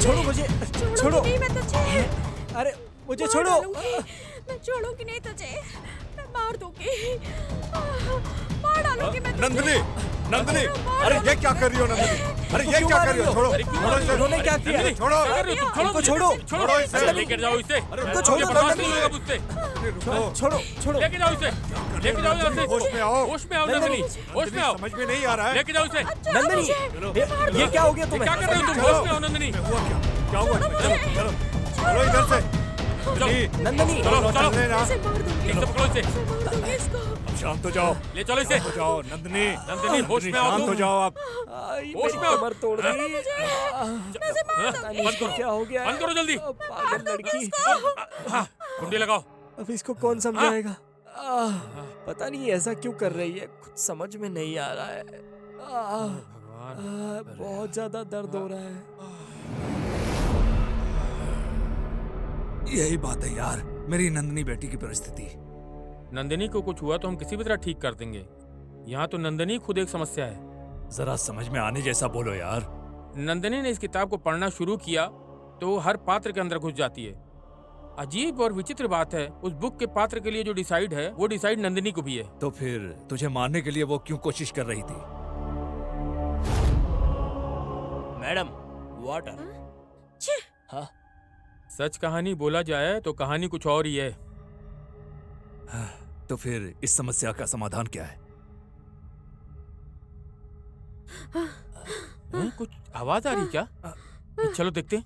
[SPEAKER 6] छोड़ो मुझे, छोड़ो।
[SPEAKER 7] नहीं मैं तुझे
[SPEAKER 6] अरे मुझे
[SPEAKER 7] मार
[SPEAKER 6] छोड़ो।
[SPEAKER 7] डालूंगी। मैं छोड़ूंगी नहीं तुझे, मैं मार दूंगी, मार डालूंगी मैं तुझे।
[SPEAKER 9] नंदिनी, नंदिनी,
[SPEAKER 7] मार
[SPEAKER 9] अरे ये क्या कर रही हो नंदिनी? अरे ये
[SPEAKER 6] क्यों
[SPEAKER 9] क्या
[SPEAKER 6] मार
[SPEAKER 9] कर रही
[SPEAKER 6] रही
[SPEAKER 9] हो?
[SPEAKER 6] हो?
[SPEAKER 9] छोड़ो, छोड़ो इसे।
[SPEAKER 6] उन्होंने क्या किया?
[SPEAKER 1] नंदिनी,
[SPEAKER 9] छोड़ो।
[SPEAKER 1] क्या कर रहे हो तुम?
[SPEAKER 6] इनको छोड़ो।
[SPEAKER 9] छोड़ो इसे।
[SPEAKER 1] अरे लेके जाओ इसे।
[SPEAKER 6] इनको छोड़ो,
[SPEAKER 1] मुझे बर्दाश्त नहीं
[SPEAKER 6] नंदिनी।
[SPEAKER 1] होगा मुझसे।
[SPEAKER 9] रुको।
[SPEAKER 6] छोड़ो, छोड़ो।
[SPEAKER 1] लेके जाओ इसे, लेके जाओ यहाँ से।
[SPEAKER 9] होश में आओ।
[SPEAKER 1] होश में आओ नंदिनी, होश में आओ।
[SPEAKER 9] समझ में नहीं आ रहा है।
[SPEAKER 1] लेके जाओ इसे।
[SPEAKER 6] नंदिनी, ये क्या हो गया
[SPEAKER 1] ये
[SPEAKER 6] तुम्हें?
[SPEAKER 1] क्या कर रहे हो तुम? होश में आओ नंदिनी।
[SPEAKER 9] हुआ क्या हुआ इसमें? चलो चलो चलो इधर से। नंदिनी,
[SPEAKER 6] नंदिनी,
[SPEAKER 1] चलो, चलो।
[SPEAKER 9] चलने ना।
[SPEAKER 7] इसे मार दूंगी,
[SPEAKER 1] इसे पकड़ो इसे।
[SPEAKER 7] मार दूंगी इसको।
[SPEAKER 9] अब शांत हो जाओ।
[SPEAKER 1] ले चलो इसे।
[SPEAKER 9] शांत हो जाओ नंदिनी।
[SPEAKER 1] नंदिनी, होश में आओ
[SPEAKER 9] शांत
[SPEAKER 1] तुम।
[SPEAKER 9] हो जाओ आप।
[SPEAKER 1] होश में आओ।
[SPEAKER 6] कमर तोड़ दी।
[SPEAKER 1] बंद करो,
[SPEAKER 6] क्या हो गया?
[SPEAKER 1] बंद करो जल्दी।
[SPEAKER 6] पागल लड़की।
[SPEAKER 1] हाँ, कुंडी लगाओ।
[SPEAKER 6] अब इसको कौन समझाएगा? पता नहीं ऐसा क्यों कर रही है, कुछ समझ में नहीं आ रहा है।
[SPEAKER 1] भगवान,
[SPEAKER 6] बहुत ज्यादा दर्द हो रहा है।
[SPEAKER 4] यही बात है यार, मेरी नंदिनी बेटी की परिस्थिति।
[SPEAKER 1] नंदिनी को कुछ हुआ तो हम किसी भी तरह ठीक कर देंगे। यहाँ तो नंदिनी खुद एक समस्या है।
[SPEAKER 4] जरा समझ में आने जैसा बोलो यार।
[SPEAKER 1] नंदिनी ने इस किताब को पढ़ना शुरू किया तो वो हर पात्र के अंदर घुस जाती है। अजीब और विचित्र बात है, उस बुक के पात्र के लिए जो डिसाइड है वो डिसाइड नंदिनी को भी है।
[SPEAKER 4] तो फिर तुझे मारने के लिए वो क्यों कोशिश कर रही थी?
[SPEAKER 6] Madam, water.
[SPEAKER 1] सच कहानी बोला जाए तो कहानी कुछ और ही है।
[SPEAKER 4] तो फिर इस समस्या का समाधान क्या है?
[SPEAKER 1] कुछ आवाज आ रही क्या? चलो देखते हैं।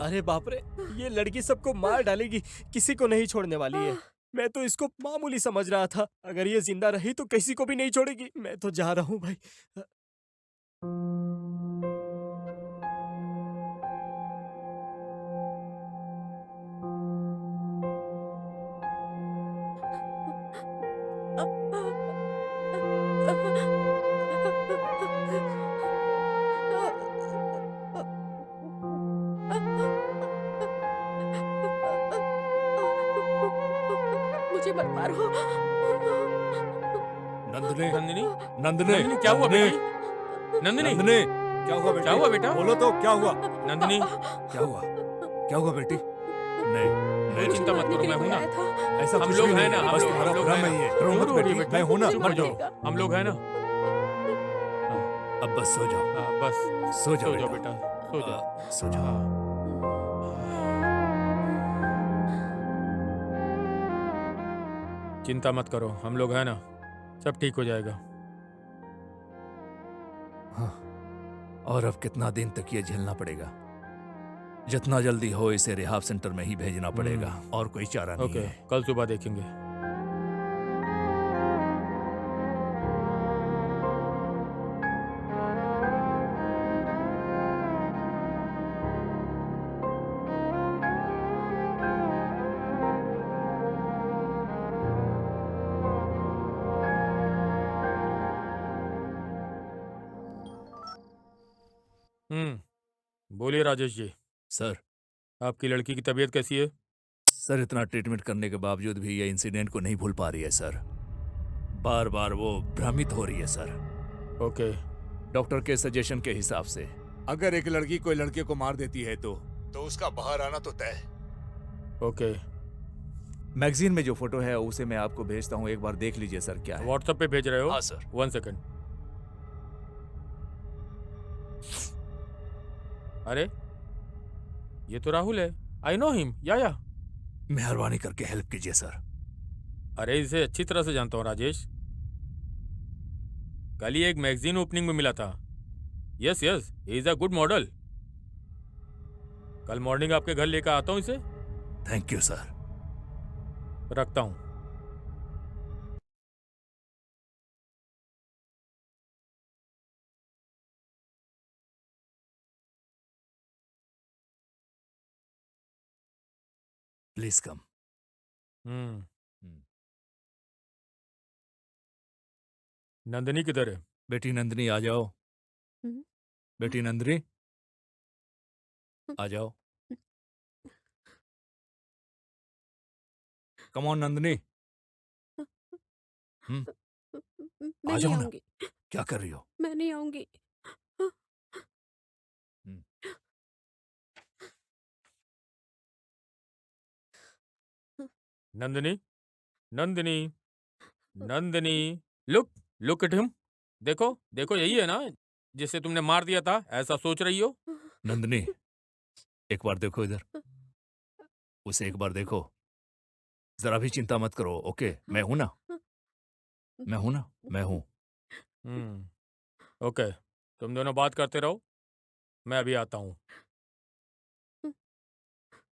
[SPEAKER 6] अरे बाप रे, ये लड़की सबको मार डालेगी, किसी को नहीं छोड़ने वाली है। मैं तो इसको मामूली समझ रहा था, अगर ये जिंदा रही तो किसी को भी नहीं छोड़ेगी। मैं तो जा रहा हूँ भाई।
[SPEAKER 3] मुझे मत मारो।
[SPEAKER 4] नंदिनी,
[SPEAKER 1] नंदिनी,
[SPEAKER 4] नंदिनी,
[SPEAKER 1] नंदिनी क्या हुआ बेटी? नंदिनी,
[SPEAKER 4] नंदिनी,
[SPEAKER 9] क्या हुआ बेटा?
[SPEAKER 1] क्या हुआ बेटा?
[SPEAKER 9] बोलो तो क्या हुआ?
[SPEAKER 1] नंदिनी,
[SPEAKER 4] क्या हुआ? क्या हुआ बेटी? नहीं,
[SPEAKER 1] कोई चिंता मत करो, मैं हूं ना।
[SPEAKER 9] ऐसा
[SPEAKER 1] हम
[SPEAKER 9] कुछ
[SPEAKER 1] लोग
[SPEAKER 9] भी
[SPEAKER 1] हैं
[SPEAKER 9] नहीं,
[SPEAKER 1] ना, हम
[SPEAKER 9] बस
[SPEAKER 1] लोग
[SPEAKER 9] तुम्हारा
[SPEAKER 1] हैं
[SPEAKER 9] भ्रम
[SPEAKER 1] ना।
[SPEAKER 9] है ये। रो
[SPEAKER 1] जरूर
[SPEAKER 9] मत
[SPEAKER 1] हो रही है
[SPEAKER 9] बेटी,
[SPEAKER 1] बेटी।
[SPEAKER 9] मैं हूं ना।
[SPEAKER 1] मत जाओ, हम लोग हैं ना।
[SPEAKER 4] अब बस सो जाओ,
[SPEAKER 1] हाँ, बस
[SPEAKER 4] सो जाओ
[SPEAKER 1] सो जाओ
[SPEAKER 4] बेटा।
[SPEAKER 1] बेटा, सो जाओ।
[SPEAKER 4] सो जाओ।
[SPEAKER 1] हाँ। चिंता मत करो, हम लोग हैं ना, सब ठीक हो जाएगा।
[SPEAKER 4] हाँ, और अब कितना दिन तक ये झेलना पड़ेगा? जितना जल्दी हो इसे रिहाब सेंटर में ही भेजना पड़ेगा, और कोई चारा नहीं
[SPEAKER 1] ओके,
[SPEAKER 4] है।
[SPEAKER 1] कल सुबह देखेंगे। बोलिए राजेश जी,
[SPEAKER 4] सर,
[SPEAKER 1] आपकी लड़की की तबीयत कैसी है?
[SPEAKER 4] सर इतना ट्रीटमेंट करने के बावजूद भी ये इंसिडेंट को नहीं भूल पा रही है सर। बार बार वो भ्रमित हो रही है सर।
[SPEAKER 1] ओके,
[SPEAKER 4] डॉक्टर के सजेशन के हिसाब से।
[SPEAKER 9] अगर एक लड़की कोई लड़के को मार देती है तो उसका बाहर आना तो तय।
[SPEAKER 1] ओके,
[SPEAKER 4] मैगजीन में जो फोटो है उसे मैं आपको भेजता हूँ, एक बार देख लीजिए सर क्या है।
[SPEAKER 1] व्हाट्सएप पे भेज रहे हो?
[SPEAKER 4] हाँ सर।
[SPEAKER 1] 1 सेकंड। अरे ये तो राहुल है, आई नो हिम। या
[SPEAKER 4] मेहरबानी करके हेल्प कीजिए सर।
[SPEAKER 1] अरे इसे अच्छी तरह से जानता हूँ राजेश, कल ही एक मैगजीन ओपनिंग में मिला था। Yes yes, he is a good model. कल मॉर्निंग आपके घर लेकर आता हूँ इसे।
[SPEAKER 4] Thank you sir.
[SPEAKER 1] रखता हूँ।
[SPEAKER 4] Please come.
[SPEAKER 1] नंदिनी किधर है?
[SPEAKER 4] बेटी नंदिनी आ जाओ।
[SPEAKER 3] हम्म।
[SPEAKER 4] बेटी नंदिनी आ जाओ। Come on Nandini.
[SPEAKER 3] मैं
[SPEAKER 4] आ
[SPEAKER 3] नहीं
[SPEAKER 4] जाओ ना।
[SPEAKER 3] आऊंगी,
[SPEAKER 4] क्या कर रही हो?
[SPEAKER 3] मैं नहीं आऊंगी।
[SPEAKER 1] Nandini, Nandini, Nandini, look, look at him. देखो, देखो यही है ना जिसे तुमने मार दिया था, ऐसा सोच रही हो?
[SPEAKER 4] नंदिनी, एक बार देखो इधर। उसे एक बार देखो। जरा भी चिंता मत करो, ओके? मैं हूं ना, मैं हूं ना, मैं हूं।
[SPEAKER 1] ओके, तुम दोनों बात करते रहो, मैं अभी आता हूँ।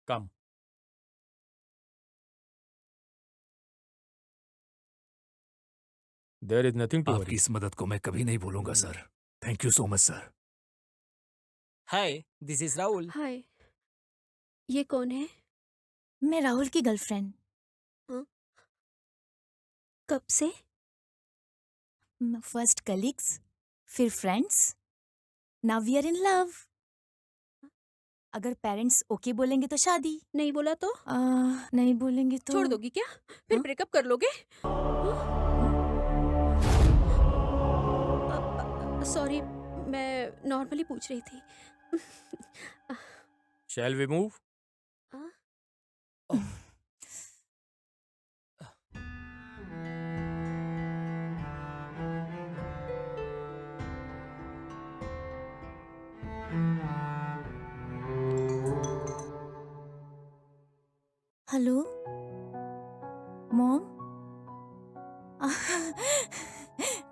[SPEAKER 1] Come. There is nothing to
[SPEAKER 4] आपकी
[SPEAKER 1] वरी।
[SPEAKER 4] इस मदद को मैं कभी नहीं भूलूंगा sir. Thank you so much sir.
[SPEAKER 6] Hi, this is Rahul.
[SPEAKER 3] Hi, ये कौन है?
[SPEAKER 7] मैं राहुल की गर्लफ्रेंड।
[SPEAKER 3] कब से?
[SPEAKER 7] फर्स्ट कलीग्स, फिर friends, now we are in love. अगर पेरेंट्स ओके बोलेंगे तो शादी।
[SPEAKER 3] नहीं बोला तो
[SPEAKER 7] नहीं बोलेंगे तो
[SPEAKER 3] छोड़ दोगी क्या? फिर
[SPEAKER 7] हाँ?
[SPEAKER 3] ब्रेकअप कर लोगे? सॉरी, मैं नॉर्मली पूछ रही थी।
[SPEAKER 1] Shall we move?
[SPEAKER 7] Hello mom.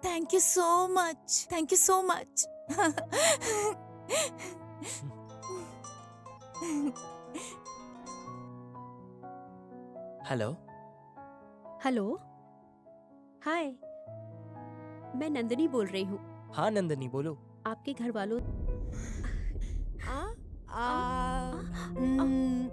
[SPEAKER 7] Thank you so much, thank you so much.
[SPEAKER 6] Hello.
[SPEAKER 3] Hello, hi, मैं नंदिनी बोल रही हूँ।
[SPEAKER 6] हाँ नंदिनी, बोलो।
[SPEAKER 3] आपके घर वालों
[SPEAKER 5] आ, आ,
[SPEAKER 3] आ,
[SPEAKER 5] हम्म,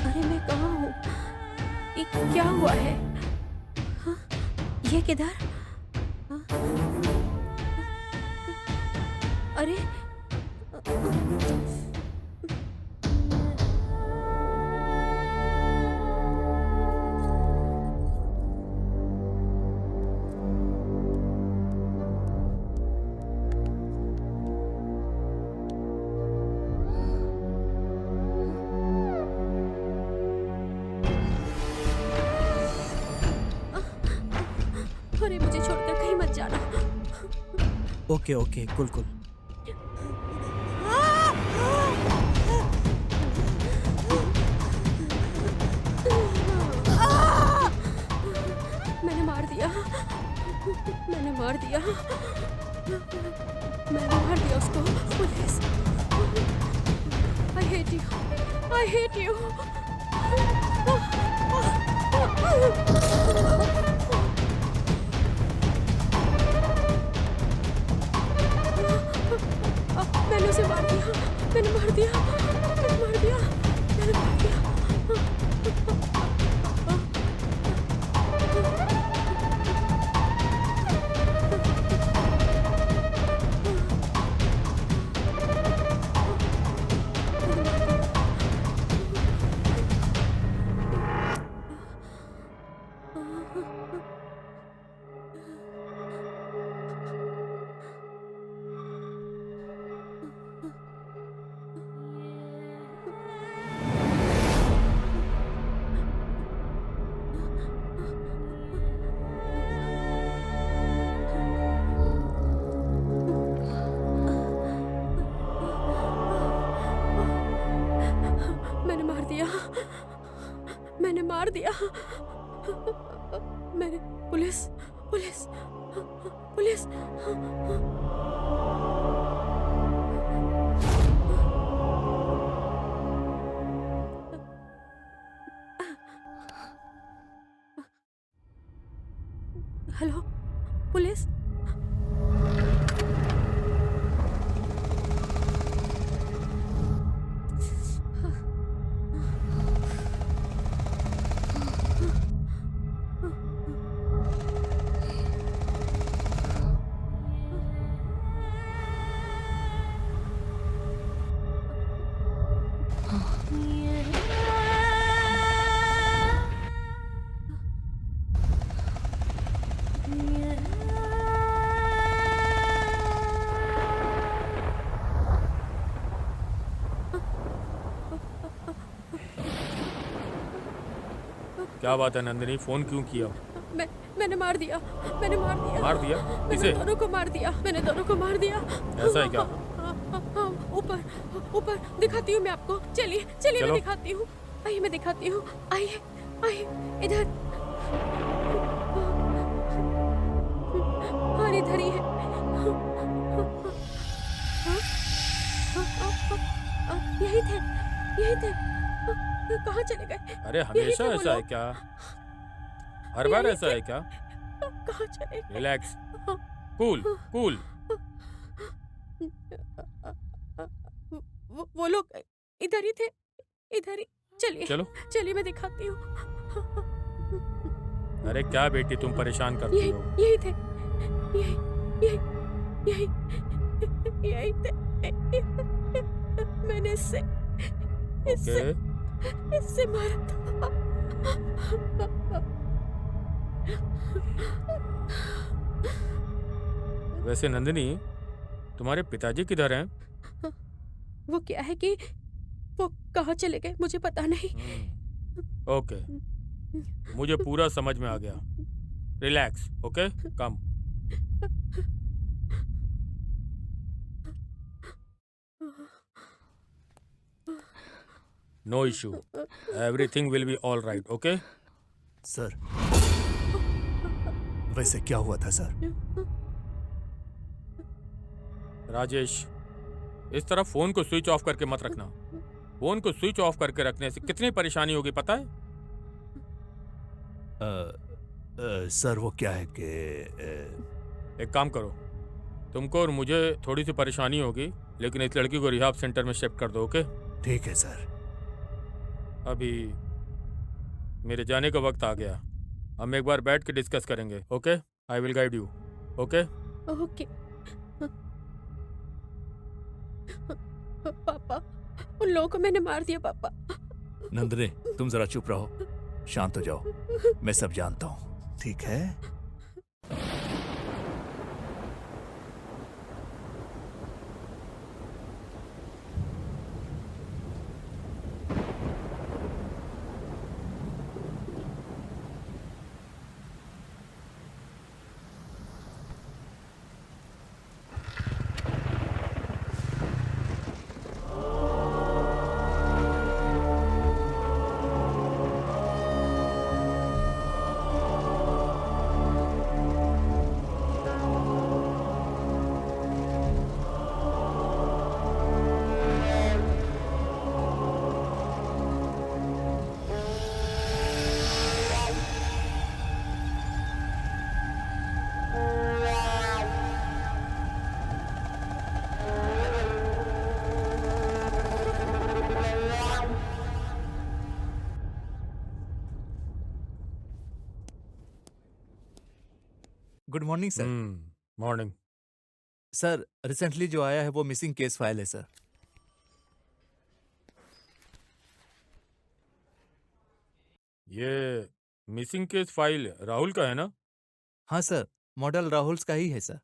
[SPEAKER 3] अरे मैं कहाँ हूँ? ये क्या हुआ है? हाँ, ये किधर? हाँ, अरे अरे मुझे छोड़कर कहीं मत जाना।
[SPEAKER 6] ओके ओके, कुल कुल।
[SPEAKER 3] मैंने मार दिया, मैंने मार दिया, मैंने मार दिया उसको। Police, I hate you, I hate you. मैंने उसे मार दिया, मैंने मार दिया, मैंने मार दिया, मैंने मार दिया। मैंने मार दिया, मैंने मार दिया, मैंने police police police. Hello police.
[SPEAKER 1] क्या बात है नंदिनी, फोन क्यों किया?
[SPEAKER 3] मैंने मार दिया, मैंने मार दिया।
[SPEAKER 1] मार दिया?
[SPEAKER 3] मैंने
[SPEAKER 1] किसे?
[SPEAKER 3] दोनों को मार दिया, मैंने दोनों को मार दिया।
[SPEAKER 1] ऐसा है क्या?
[SPEAKER 3] हाँ, ऊपर ऊपर दिखाती हूँ मैं आपको। चलिए चलिए मैं
[SPEAKER 1] चलो।
[SPEAKER 3] दिखाती हूँ। आइए मैं दिखाती हूँ। आइए आइए इधर। और इधर ही है। यही थे, यही थे। कहाँ चले गए?
[SPEAKER 1] अरे हमेशा
[SPEAKER 3] यही थे वो
[SPEAKER 1] ऐसा है
[SPEAKER 3] लोग।
[SPEAKER 1] क्या? हर बार
[SPEAKER 3] यही
[SPEAKER 1] ऐसा
[SPEAKER 3] थे।
[SPEAKER 1] है क्या?
[SPEAKER 3] कहाँ चले गए?
[SPEAKER 1] Relax, cool cool.
[SPEAKER 3] वो लोग इधर ही थे, इधर ही। चलिए
[SPEAKER 1] चलो।
[SPEAKER 3] चलिए मैं दिखाती हूँ।
[SPEAKER 1] अरे क्या बेटी तुम परेशान करती
[SPEAKER 3] यही
[SPEAKER 1] हो?
[SPEAKER 3] यही थे, यही यही यही यही थे। मैंने इससे
[SPEAKER 1] ओके,
[SPEAKER 3] इससे मारा था।
[SPEAKER 1] वैसे नंदिनी तुम्हारे पिताजी किधर हैं?
[SPEAKER 3] वो क्या है कि वो कहाँ चले गए मुझे पता नहीं।
[SPEAKER 1] ओके, मुझे पूरा समझ में आ गया। Relax, okay, come. No issue, everything will be all right, okay?
[SPEAKER 4] Sir, वैसे क्या हुआ था सर?
[SPEAKER 1] राजेश, इस तरह फोन को स्विच ऑफ करके मत रखना। फोन को स्विच ऑफ करके रखने से कितनी परेशानी होगी पता है?
[SPEAKER 4] सर वो क्या है कि
[SPEAKER 1] एक काम करो, तुमको और मुझे थोड़ी सी परेशानी होगी, लेकिन इस लड़की को रिहाब सेंटर में शिफ्ट कर दो, ओके?
[SPEAKER 4] ठीक है सर।
[SPEAKER 1] अभी मेरे जाने का वक्त आ गया। हम एक बार बैठ के डिस्कस करेंगे, okay? I will guide you, okay?
[SPEAKER 3] Okay. पापा, उन लोगों को मैंने मार दिया पापा।
[SPEAKER 4] नंदनी, तुम जरा चुप रहो, शांत हो जाओ। मैं सब जानता हूँ, ठीक है? Good morning sir.
[SPEAKER 1] Morning.
[SPEAKER 4] Sir, recently जो आया है वो मिसिंग केस फाइल है सर।
[SPEAKER 1] ये मिसिंग केस फाइल राहुल का है ना?
[SPEAKER 8] हाँ सर, मॉडल राहुल का ही है sir.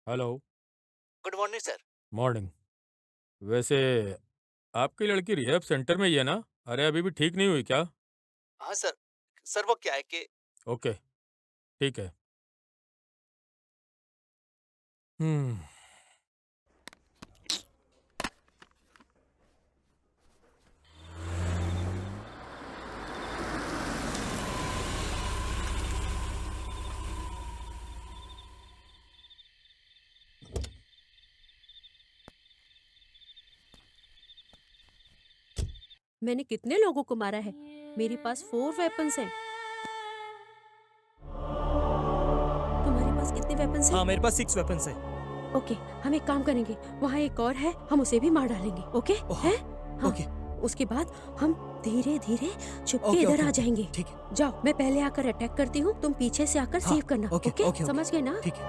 [SPEAKER 1] Hello.
[SPEAKER 8] Good morning sir.
[SPEAKER 1] Morning. वैसे आपकी लड़की रिहैब सेंटर में ही है ना? अरे अभी भी ठीक नहीं हुई क्या?
[SPEAKER 8] हाँ सर, सर वो क्या है कि
[SPEAKER 1] ओके, ठीक है। हम्म
[SPEAKER 3] मैंने कितने लोगों को मारा है? मेरे पास 4 वेपन्स हैं। तुम्हारे पास कितने वेपन्स हैं?
[SPEAKER 6] हाँ मेरे पास 6 वेपन्स है।
[SPEAKER 3] ओके, हम एक काम करेंगे, वहाँ एक और है, हम उसे भी मार डालेंगे। ओके है? हाँ।
[SPEAKER 6] ओके
[SPEAKER 3] उसके बाद हम धीरे धीरे छुपके
[SPEAKER 6] ओके,
[SPEAKER 3] इधर
[SPEAKER 6] ओके,
[SPEAKER 3] आ जाएंगे।
[SPEAKER 6] ठीक है
[SPEAKER 3] जाओ, मैं पहले आकर अटैक करती हूँ, तुम पीछे से आकर
[SPEAKER 6] हाँ,
[SPEAKER 3] सेव करना।
[SPEAKER 6] ओके,
[SPEAKER 3] ओके,
[SPEAKER 6] ओके,
[SPEAKER 3] समझ गए ना?
[SPEAKER 6] ठीक है।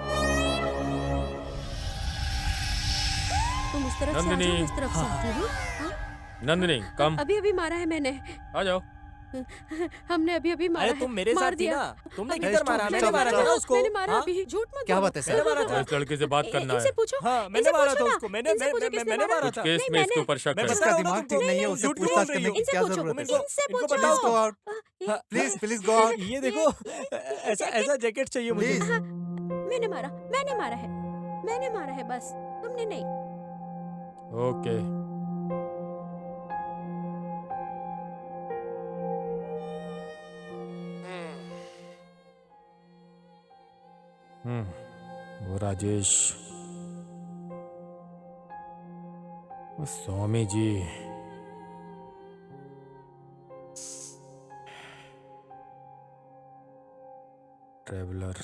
[SPEAKER 3] तुम उस तरफ से आ
[SPEAKER 1] नंदिनी।
[SPEAKER 3] जाओ, इस तरफ से
[SPEAKER 6] हाँ।
[SPEAKER 3] आती हूँ। हाँ?
[SPEAKER 1] नंदिनी कम
[SPEAKER 3] अभी अभी मारा है मैंने।
[SPEAKER 1] आ जाओ।
[SPEAKER 3] हमने अभी अभी मारा
[SPEAKER 6] अरे
[SPEAKER 3] है।
[SPEAKER 6] तुम मेरे
[SPEAKER 3] मार
[SPEAKER 6] साथ थी
[SPEAKER 3] दिया।
[SPEAKER 6] ना, तुमने
[SPEAKER 3] अभी-
[SPEAKER 6] किधर मारा? मैंने
[SPEAKER 8] stop,
[SPEAKER 6] मारा था
[SPEAKER 8] stop.
[SPEAKER 6] ना उसको।
[SPEAKER 3] मैंने मारा
[SPEAKER 6] हाँ?
[SPEAKER 3] अभी, झूठ मत
[SPEAKER 8] क्या
[SPEAKER 3] बोलो।
[SPEAKER 8] बात है, सर?
[SPEAKER 6] मैंने मारा था।
[SPEAKER 1] इस लड़के से बात करना
[SPEAKER 3] इनसे
[SPEAKER 1] है।
[SPEAKER 3] पूछो।
[SPEAKER 6] हाँ मैंने
[SPEAKER 3] इनसे
[SPEAKER 6] मारा
[SPEAKER 3] पूछो
[SPEAKER 6] था
[SPEAKER 3] ना।
[SPEAKER 6] उसको। मैंने
[SPEAKER 3] इनसे पूछो किसने
[SPEAKER 6] मैंने
[SPEAKER 3] मारा?
[SPEAKER 6] मारा
[SPEAKER 1] कुछ
[SPEAKER 6] था।
[SPEAKER 1] केस
[SPEAKER 3] नहीं,
[SPEAKER 1] में इसके
[SPEAKER 3] मैंने-
[SPEAKER 1] ऊपर शक
[SPEAKER 6] मैं
[SPEAKER 1] है।
[SPEAKER 6] बता
[SPEAKER 8] इसका
[SPEAKER 6] रहा हूँ ना
[SPEAKER 8] दिमाग
[SPEAKER 6] तुमको।
[SPEAKER 8] ठीक नहीं है, उसे
[SPEAKER 6] झूठ
[SPEAKER 8] पूछताछ
[SPEAKER 6] बोल रही
[SPEAKER 8] करने
[SPEAKER 6] हो।
[SPEAKER 8] की
[SPEAKER 3] इनसे
[SPEAKER 8] क्या
[SPEAKER 3] पूछो।
[SPEAKER 8] जरूरत है?
[SPEAKER 3] इनसे
[SPEAKER 6] इनको
[SPEAKER 3] पूछो।
[SPEAKER 6] बताओ
[SPEAKER 8] Go out.
[SPEAKER 3] ये-
[SPEAKER 8] प्लीज प्लीज गो आउट।
[SPEAKER 6] ये देखो, ऐसा ऐसा जैकेट चाहिए मुझे।
[SPEAKER 8] Please.
[SPEAKER 3] मैंने मारा है, मैंने मारा है, बस तुमने नहीं।
[SPEAKER 1] ओके। वो राजेश, वो स्वामी जी, ट्रेवलर,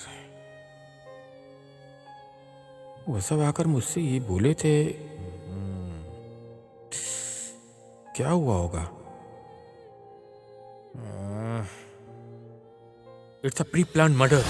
[SPEAKER 1] वो सब आकर मुझसे ये बोले थे। क्या हुआ होगा? It's a pre plan murder.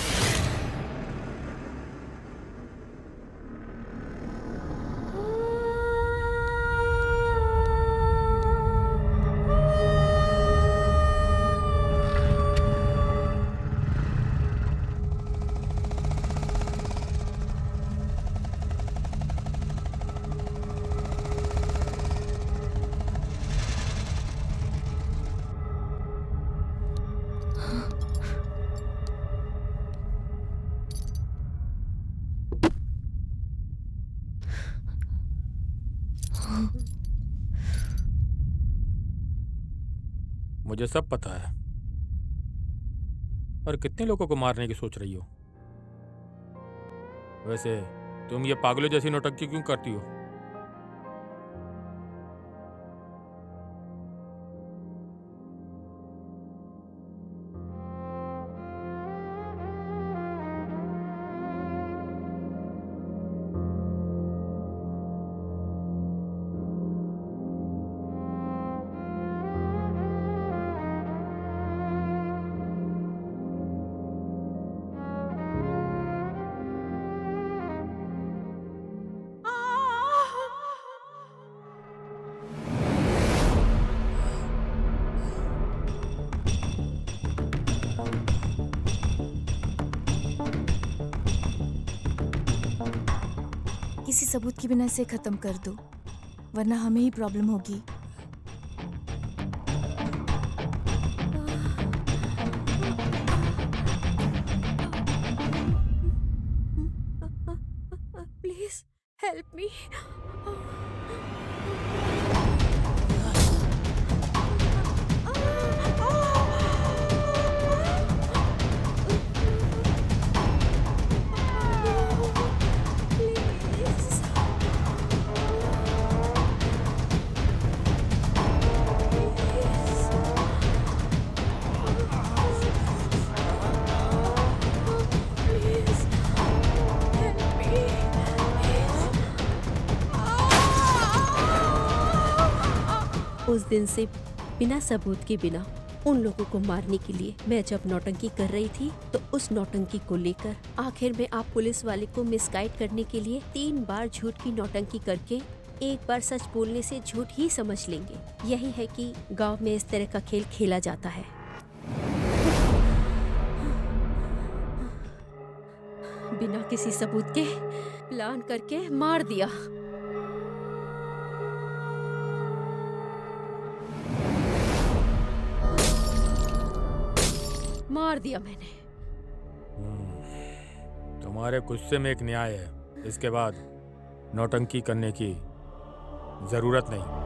[SPEAKER 1] मुझे सब पता है। और कितने लोगों को मारने की सोच रही हो? वैसे तुम ये पागलों जैसी नौटंकी क्यों करती हो?
[SPEAKER 7] किसी सबूत के बिना इसे खत्म कर दो, वरना हमें ही प्रॉब्लम होगी।
[SPEAKER 3] Please help me. उस दिन से बिना सबूत के बिना उन लोगों को मारने के लिए मैं जब नौटंकी कर रही थी तो उस नौटंकी को लेकर आखिर में आप पुलिस वाले को मिसगाइड करने के लिए 3 बार झूठ की नौटंकी करके एक बार सच बोलने से झूठ ही समझ लेंगे। यही है कि गांव में इस तरह का खेल खेला जाता है। बिना किसी सबूत के प्लान करके मार दिया। मार दिया मैंने।
[SPEAKER 1] तुम्हारे गुस्से में एक न्याय है, इसके बाद नौटंकी करने की जरूरत नहीं।